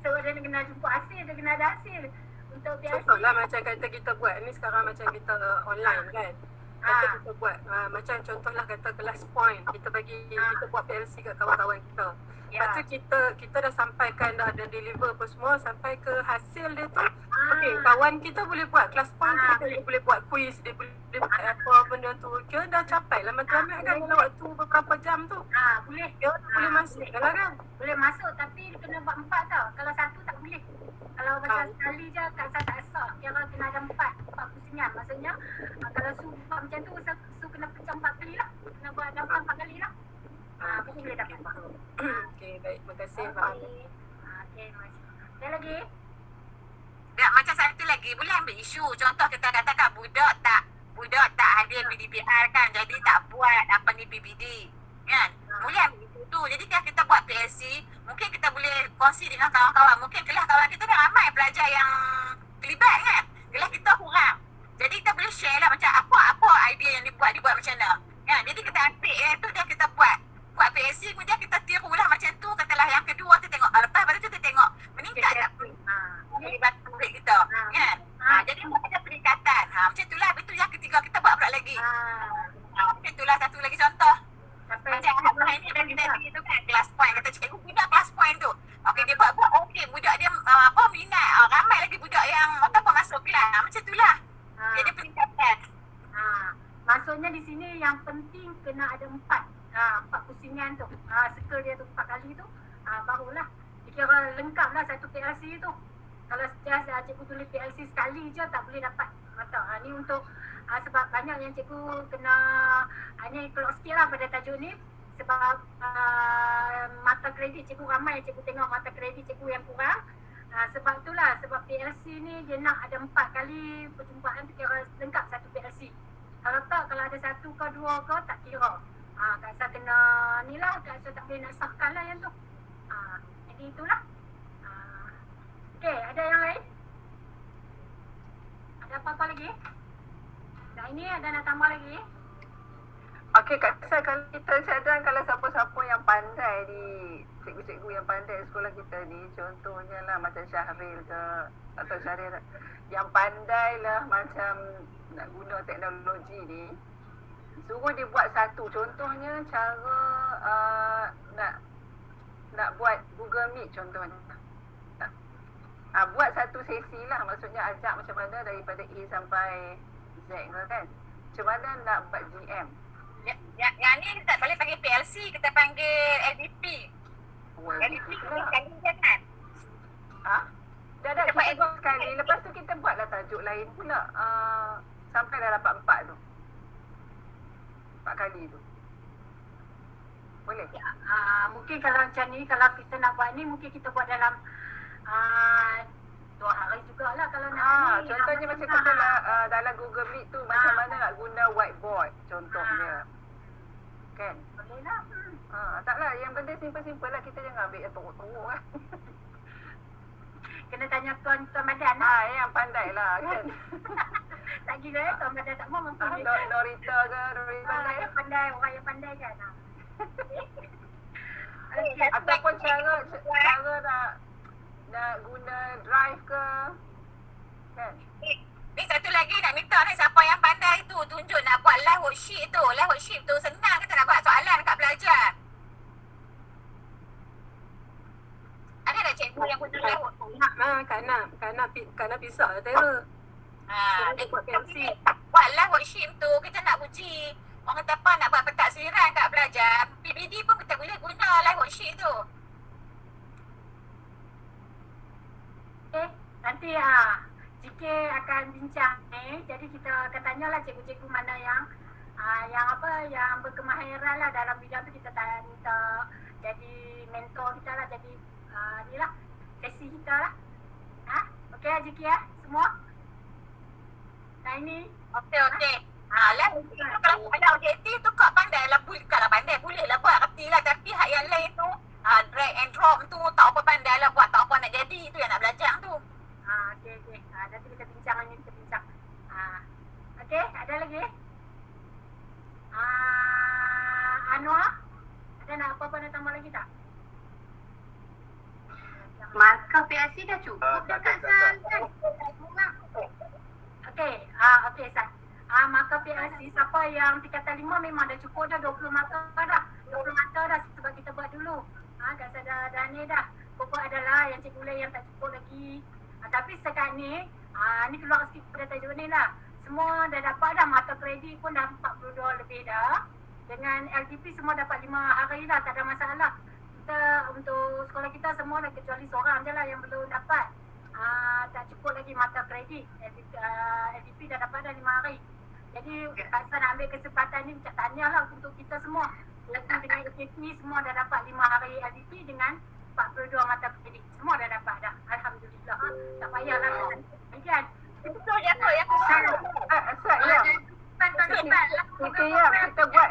[SPEAKER 3] So dia kena jumpa hasil, dia kena ada hasil. Untuk PLC.
[SPEAKER 7] Contohlah macam kata kita buat ni sekarang macam kita online kan. Kata kita buat macam contohlah kata kelas point. Kita buat PLC kat kawan-kawan kita. Lepas tu kita dah sampaikan, dah ada deliver apa semua sampai ke hasil dia tu. Okey, kawan kita boleh buat kelas point tu, dia boleh buat quiz, dia boleh buat apa benda tu. Kira dah capai lah matlamat kan dalam waktu beberapa jam tu.
[SPEAKER 3] Boleh.
[SPEAKER 7] Dia boleh masuk dah kan.
[SPEAKER 3] Boleh masuk tapi dia kena buat 4 tau. Kalau 1 tak boleh. Kalau macam sekali je kat saya tak esok. Kira kena ada 4 pusingan. Maksudnya kalau Su buat macam tu, Su kena pecah 4 kali lah. Kena buat 4 kali lah. Boleh dapat.
[SPEAKER 7] Okey, baik. Terima kasih. Faham.
[SPEAKER 3] Okey, terima kasih. Ada lagi?
[SPEAKER 6] Ya, macam satu lagi, boleh ambil isu. Contoh kita katakan budak tak hadir PDPR kan, jadi tak buat apa ni PBD. Kan? Boleh ambil isu tu. Jadi kalau kita buat PLC, mungkin kita boleh kongsi dengan kawan-kawan. Mungkin kelas kawan kita kan ramai pelajar yang terlibat kan. Kelas kita kurang. Jadi kita boleh share lah macam apa idea yang dibuat macam mana. Kan? Jadi kita ambil tu dia kita buat PLC, kemudian kita tirulah macam tu. Katalah yang kedua tu tengok, lepas pada tu kita tengok meningkat tak pelibatan murid kita. Kan? Jadi ada peningkatan. Macam itulah. Habis tu yang ketiga kita buat pula lagi. Macam itulah satu lagi contoh. Macam hari ni dah kita tu kan kelas point. Kata cikgu budak kelas point tu. Okey, dia buat okey, budak dia minat. Ramai lagi budak yang masuk kelas. Macam itulah. Jadi peningkatan.
[SPEAKER 3] Maksudnya di sini yang penting kena ada 4 pusingan tu. Circle dia tu 4 kali tu. Barulah dikira lengkap lah satu PLC tu. Kalau setiap cikgu tulis PLC sekali je tak boleh dapat. Ni untuk sebab banyak yang cikgu kena ni keluar sikit lah pada tajuk ni. Sebab mata kredit cikgu ramai, cikgu tengok mata kredit cikgu yang kurang. Sebab itulah, sebab PLC ni dia nak ada 4 kali perjumpaan tu kira lengkap satu PLC. Kalau tak, kalau ada 1 ke 2 ke tak kira. Kak Sa kena ni lah, Kak Sa tak boleh nak sahkan lah yang tu. Jadi itulah. Okey, ada yang lain? Ada apa-apa lagi? Dah ini ada nak tambah lagi?
[SPEAKER 5] Okey, Kak Sa, kalau kita cadang kalau siapa-siapa yang pandai di cikgu-cikgu yang pandai di sekolah kita ni, contohnya lah macam Syahril ke atau Syahril yang pandai lah macam nak guna teknologi ni, suruh dia buat satu. Contohnya cara nak buat Google Meet contohnya. Buat satu sesi lah, maksudnya ajak macam mana daripada A sampai Z kan. Macam mana nak buat GM.
[SPEAKER 6] Yang ni tak boleh panggil PLC, kita panggil LDP. LDP kita kan?
[SPEAKER 5] Dah kita buat sekali. Lepas tu kita buatlah tajuk lain pula. Sampai dah dapat 4 tu. 4 kali tu. Boleh?
[SPEAKER 3] Mungkin kalau macam ni, kalau kita nak buat ni, mungkin kita buat dalam 2 hari jugalah kalau nak ni.
[SPEAKER 5] Contohnya macam kita dalam Google Meet tu, macam mana nak guna whiteboard contohnya. Kan?
[SPEAKER 3] Boleh lah.
[SPEAKER 5] Taklah, yang benda simple-simple lah. Kita jangan ambil yang teruk-teruk kan.
[SPEAKER 3] Kena tanya Tuan Madan lah.
[SPEAKER 5] Yang pandai lah kan.
[SPEAKER 3] Tak gila Tuan Madan tak mau mampu.
[SPEAKER 5] Norita ke, Norita pandai.
[SPEAKER 3] Orang yang pandai kan.
[SPEAKER 5] Ataupun cara nak guna drive ke. Kan?
[SPEAKER 6] Ni satu lagi nak minta ni, siapa yang pandai tu tunjuk nak buat live worksheet tu. Live worksheet tu senang kita nak buat soalan dekat pelajar. Ada tak cikgu yang guna live worksheet?
[SPEAKER 7] Kak nak pisah lah Tera.
[SPEAKER 6] Buat live worksheet tu kita nak uji orang kata apa nak buat pentaksiran kat pelajar, PPD pun kita boleh guna live worksheet tu.
[SPEAKER 3] Okay, nanti JK akan bincang ni. Jadi kita akan tanyalah cikgu-cikgu mana yang berkemahiran lah dalam bidang tu, kita minta jadi mentor kita lah, jadi ni lah sesi kita lah. Okey lah JK semua. Nah ini
[SPEAKER 6] Okey. Lah kalau ada objektif tu kau pandai lah, kalau pandai boleh lah buat reti lah, tapi hak yang lain tu drag and drop tu tak apa pandai lah buat, tak apa nak jadi, tu yang nak belajar tu.
[SPEAKER 3] Okey. Nanti kita bincang ni, Okey, ada lagi? Anwar, ada nak apa-apa nak tambah lagi tak?
[SPEAKER 2] Markah PRC dah cukup dah Kak San kan?
[SPEAKER 3] Okey San. Markah PRC siapa yang tingkatan 5 memang dah cukup dah, 20 markah dah. 20 markah dah sebab kita buat dulu. Kak San dah ni dah. Pokok adalah yang cikgu lain yang tak cukup lagi. Tapi setakat ni, ni keluar sikit pada tajuk ni lah. Semua dah dapat dah, mata kredit pun dah 42 lebih dah. Dengan LDP semua dapat 5 hari dah, tak ada masalah. Kita untuk sekolah kita semua dah, kecuali seorang je lah yang belum dapat. Tak cukup lagi mata kredit. LDP dah dapat dah 5 hari. Jadi Kak San nak ambil kesempatan ni macam tanya lah untuk kita semua. Lepas dengan LDP semua dah dapat 5 hari LDP dengan 42 mata kredit. Semua dah dapat dah. Alhamdulillah. Tak payahlah kan.
[SPEAKER 6] Betul ya tu yang
[SPEAKER 5] kita buat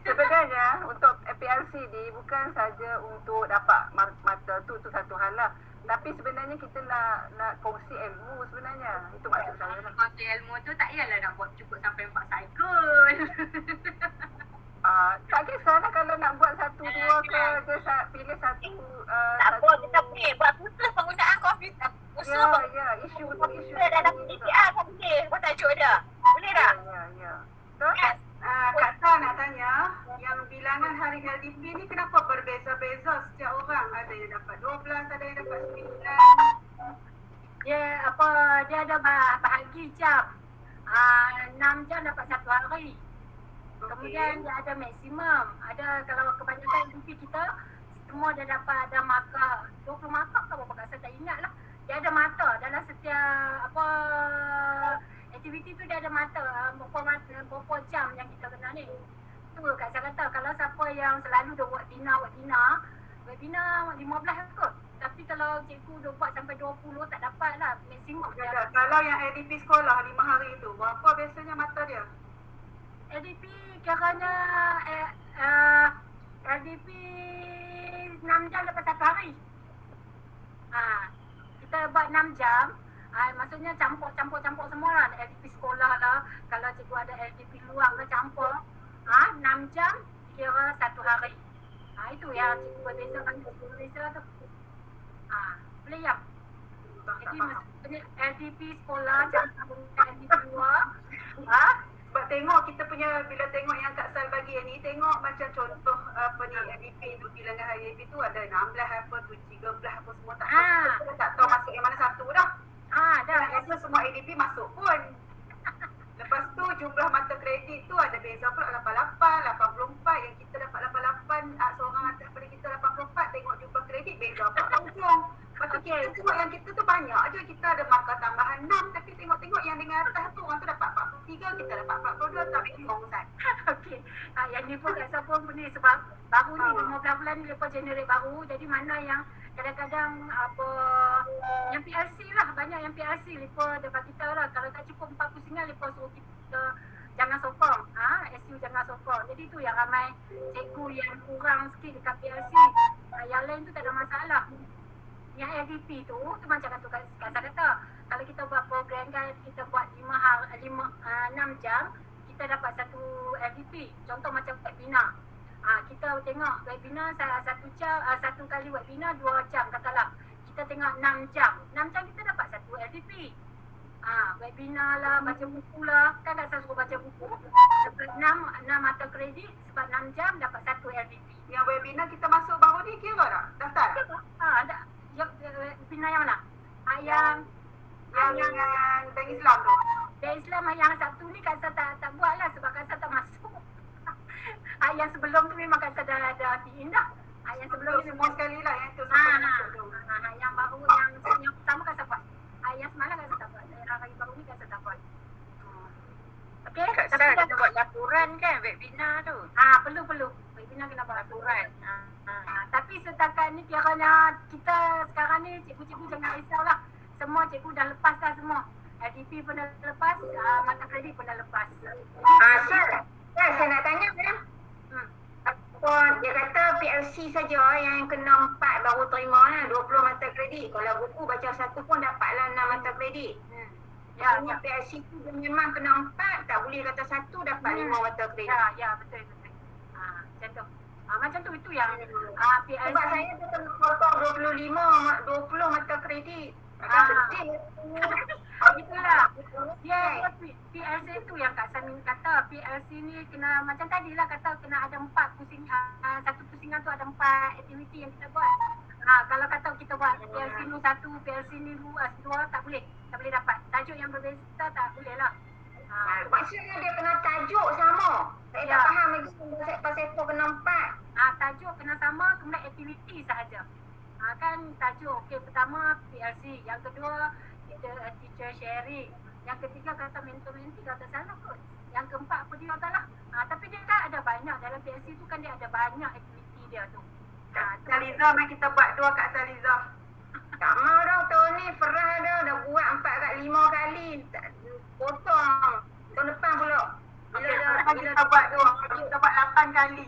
[SPEAKER 5] sebenarnya untuk PLC ni bukan saja untuk dapat mata tu satu hal lah. Tapi sebenarnya kita nak kongsi ilmu sebenarnya. Itu maksud saya lah.
[SPEAKER 2] Kongsi ilmu tu tak yalah nak buat cukup sampai 4 cycle.
[SPEAKER 5] Tak kisahlah kalau nak buat 1-2 ke, dia pilih satu.
[SPEAKER 6] tak apa, kita boleh buat khusus penggunaan komputer.
[SPEAKER 5] Isu
[SPEAKER 6] Kita dah dapat DPR pun boleh buat tajuk dia. Boleh tak?
[SPEAKER 5] Ya.
[SPEAKER 7] Kak San nak tanya, yang bilangan hari LDP ni kenapa berbeza-beza setiap orang? Ada yang dapat 12, ada yang dapat 9.
[SPEAKER 3] Dia ada bahagi jam. 6 jam dapat 1 hari. Kemudian dia ada maksimum. Ada kalau kebanyakan LDP kita semua dia dapat ada markah 20 markah ke berapa, saya tak ingat lah. Dia ada mata dalam setiap aktiviti tu, dia ada mata berapa jam yang kita kena ni. Tu Kak San kata kalau siapa yang selalu dia buat webinar 15 kot. Tapi kalau cikgu dia buat sampai 20 tak dapat lah maksimum.
[SPEAKER 7] Kalau yang LDP sekolah 5 hari tu, berapa biasanya mata dia?
[SPEAKER 3] LDP kiranya LDP 6 jam dapat 1 hari. Kita buat 6 jam. Maksudnya campur semua lah. LDP sekolah lah. Kalau cikgu ada LDP luar ke campur. 6 jam kira 1 hari. Itu yang cikgu berbezakan berbeza tu. Boleh ya? Jadi maksudnya LDP sekolah campur LDP luar.
[SPEAKER 7] Sebab tengok kita punya, bila tengok yang Kak Sal bagi ni, tengok macam contoh LDP tu, bilangan hari LDP tu ada 16 apa tu, 13 apa semua tak tahu. Kita tak tahu masuk yang mana satu dah.
[SPEAKER 3] Dah.
[SPEAKER 7] Rasa semua LDP masuk pun. Lepas tu jumlah mata kredit tu ada beza pula, 88, 84, yang kita dapat 88, seorang atas pada kita 84, tengok jumlah kredit beza pula langsung. Lepas tu kita tengok yang kita tu banyak je, kita ada markah tambahan 6, tapi tengok-tengok yang dengan atas tu orang tu dapat 43, kita dapat 42, tak bingung Ustaz.
[SPEAKER 3] Okey. Yang ni pun Kak Sal pun ni sebab baru ni 15 bulan ni lepas generate baru, jadi mana yang kadang-kadang yang PRC lah, banyak yang PRC lepas dekat kita lah. Kalau tak cukup 4 pusingan lepas suruh kita jangan sokong. SU jangan sokong. Jadi tu yang ramai cikgu yang kurang sikit dekat PRC. Yang lain tu tak ada masalah. Yang LDP tu macam Kak Sal kata, kalau kita buat program kan, kita buat 6 jam, kita dapat 1 LDP. Contoh macam webinar. Kita tengok webinar 1 jam, 1 kali webinar 2 jam katalah. Kita tengok 6 jam. 6 jam kita dapat 1 LDP. Webinar lah, baca buku lah. Kan Kak Sal suruh baca buku. Dapat 6 mata kredit sebab 6 jam dapat 1 LDP.
[SPEAKER 7] Yang webinar kita masuk baru ni kira tak? Daftar?
[SPEAKER 3] Ada. Webinar yang mana? Yang
[SPEAKER 7] Bank Islam tu.
[SPEAKER 3] Biar Islam yang Sabtu ni Kak Sah tak buat lah sebab Kak Sah tak masuk. Yang sebelum tu memang Kak Sah dah in dah. Yang sebelum ni
[SPEAKER 5] semua sekali lah yang tu
[SPEAKER 3] yang baru yang pertama Kak Sah buat. Yang semalam Kak Sah tak buat. Hari baru ni Kak Sah tak buat. Okey,
[SPEAKER 6] Kak Sah kita buat laporan kan webinar tu.
[SPEAKER 3] Perlu. Webinar kena buat laporan. Tapi setakat ni kiranya kita sekarang ni cikgu-cikgu jangan risaulah. Semua cikgu dah lepas dah semua. LDP pun dah lepas, mata kredit pun dah lepas.
[SPEAKER 2] Saya nak tanya kan. Dia kata PLC saja yang kena 4 baru terima lah 20 mata kredit. Kalau buku baca 1 pun dapatlah 6 mata kredit. Maksudnya PLC tu dia memang kena 4, tak boleh kata 1 dapat 5 mata kredit.
[SPEAKER 3] Ya, betul. Macam tu. Macam tu itu yang PLC.
[SPEAKER 2] Sebab saya tu kena potong 20 mata kredit. Sedih.
[SPEAKER 3] Itulah. Dia PLC tu yang Kak Samin kata PLC ni kena macam tadilah kata kena ada 4 pusing, satu pusingan tu ada 4 aktiviti yang kita buat. Kalau kata kita buat PLC ni 1, PLC ni 2 tak boleh dapat. Tajuk yang berbeza tak boleh lah.
[SPEAKER 2] Maksudnya dia kena tajuk sama. Saya tak faham lagi pasal tu kena 4.
[SPEAKER 3] Tajuk kena sama, kemudian aktiviti sahaja. Kan tajuk pertama PLC, yang kedua kita teacher sharing, yang ketiga kata mentor-mentee kata salah kot, yang keempat apa dia katalah. Tapi dia kan ada banyak dalam PLC tu kan dia ada banyak aktiviti dia tu.
[SPEAKER 5] Kak Liza mai kita buat 2 Kak Liza.
[SPEAKER 2] Tak mau dah tahun ni Ferah dah buat 5 kali potong tahun depan pula.
[SPEAKER 5] Bila kita buat 2, kita buat 8 kali.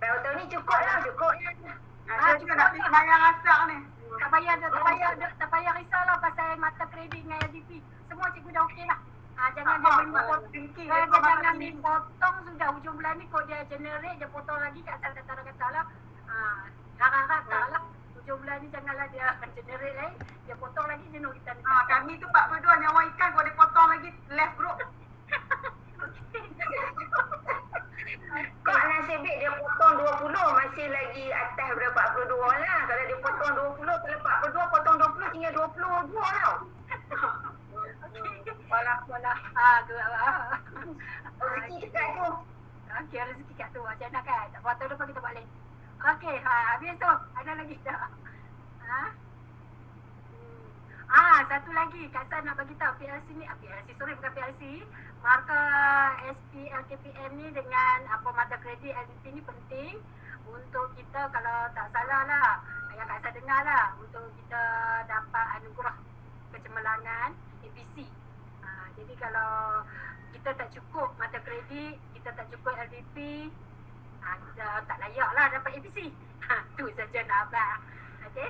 [SPEAKER 2] Tahun ni cukup lah.
[SPEAKER 5] Cukup nak pergi bayar asak ni.
[SPEAKER 3] Tak payah risaulah pasal mata kredit dengan LDP. Semua cikgu dah okey lah. Jangan dia potong sudah hujung bulan ni kok dia generate dia potong lagi kat atas kata lah. Harap-harap tak lah. Hujung bulan ni janganlah dia generate lain. Dia potong lagi jenuh kita ni.
[SPEAKER 5] Kami tu 42 nyawa ikan kalau dia potong lagi left group.
[SPEAKER 2] Kok nasib baik dia potong 20 masih lagi atas daripada 42 lah. Kalau dia potong 20, kalau 42 potong 20 tinggal 22 tau.
[SPEAKER 3] Walah.
[SPEAKER 2] Rezeki dekat tu.
[SPEAKER 3] Okey, rezeki kat tu. Macam mana kan? Tak potong depan kita buat lain. Okey, habis tu. Ada lagi tak? Satu lagi. Kak Sah nak bagi tahu PLC ni. Bukan PLC. Markah SPLKPM ni dengan mata kredit LDP ni penting untuk kita kalau tak salah lah. Yang Kak Sah dengar lah. Untuk kita dapat anugerah kecemerlangan APC. Jadi kalau kita tak cukup mata kredit, kita tak cukup LDP, kita tak layak lah dapat APC. Tu saja nak abang. Okey.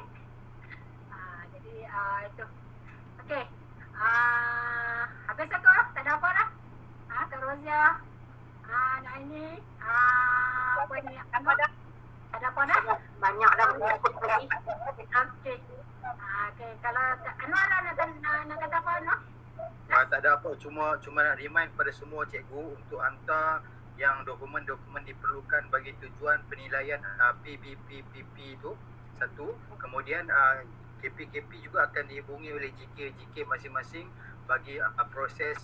[SPEAKER 3] Jadi itu. Okey. Habis aku tak ada apa dah. Kak Rozia. Nak ini. Apa ni? Ada apa dah?
[SPEAKER 2] Banyak dah berikut lagi.
[SPEAKER 3] Okey. Kalau Anwar lah nak kata apa Anwar?
[SPEAKER 4] Tak ada apa, cuma nak remind kepada semua cikgu untuk hantar yang dokumen-dokumen diperlukan bagi tujuan penilaian PBPPP tu satu. Kemudian KP-KP juga akan dihubungi oleh JK masing-masing bagi proses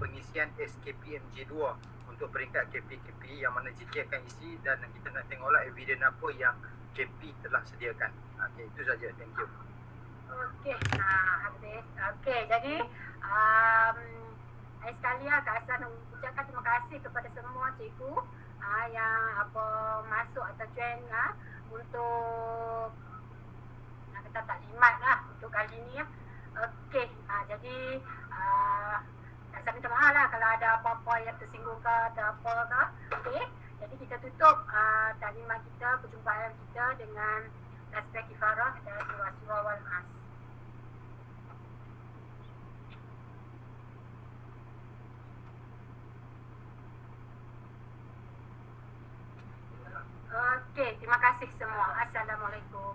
[SPEAKER 4] pengisian SKPMJ 2 untuk peringkat KP-KP yang mana JK akan isi, dan kita nak tengoklah eviden apa yang KP telah sediakan. Okey, itu saja. Thank you.
[SPEAKER 3] Okey, habis. Okey, jadi sekalian Kak Sah nak ucapkan terima kasih kepada semua cikgu yang masuk atau join untuk nak kata taklimat lah untuk kali ni ya. Okey, jadi Kak Sah minta maaf lah kalau ada apa-apa yang tersinggung ke atau apa ke. Okey, jadi kita tutup taklimat kita, perjumpaan kita dengan tasbih kifarah dan surah wal mas. Okey, terima kasih semua. Assalamualaikum.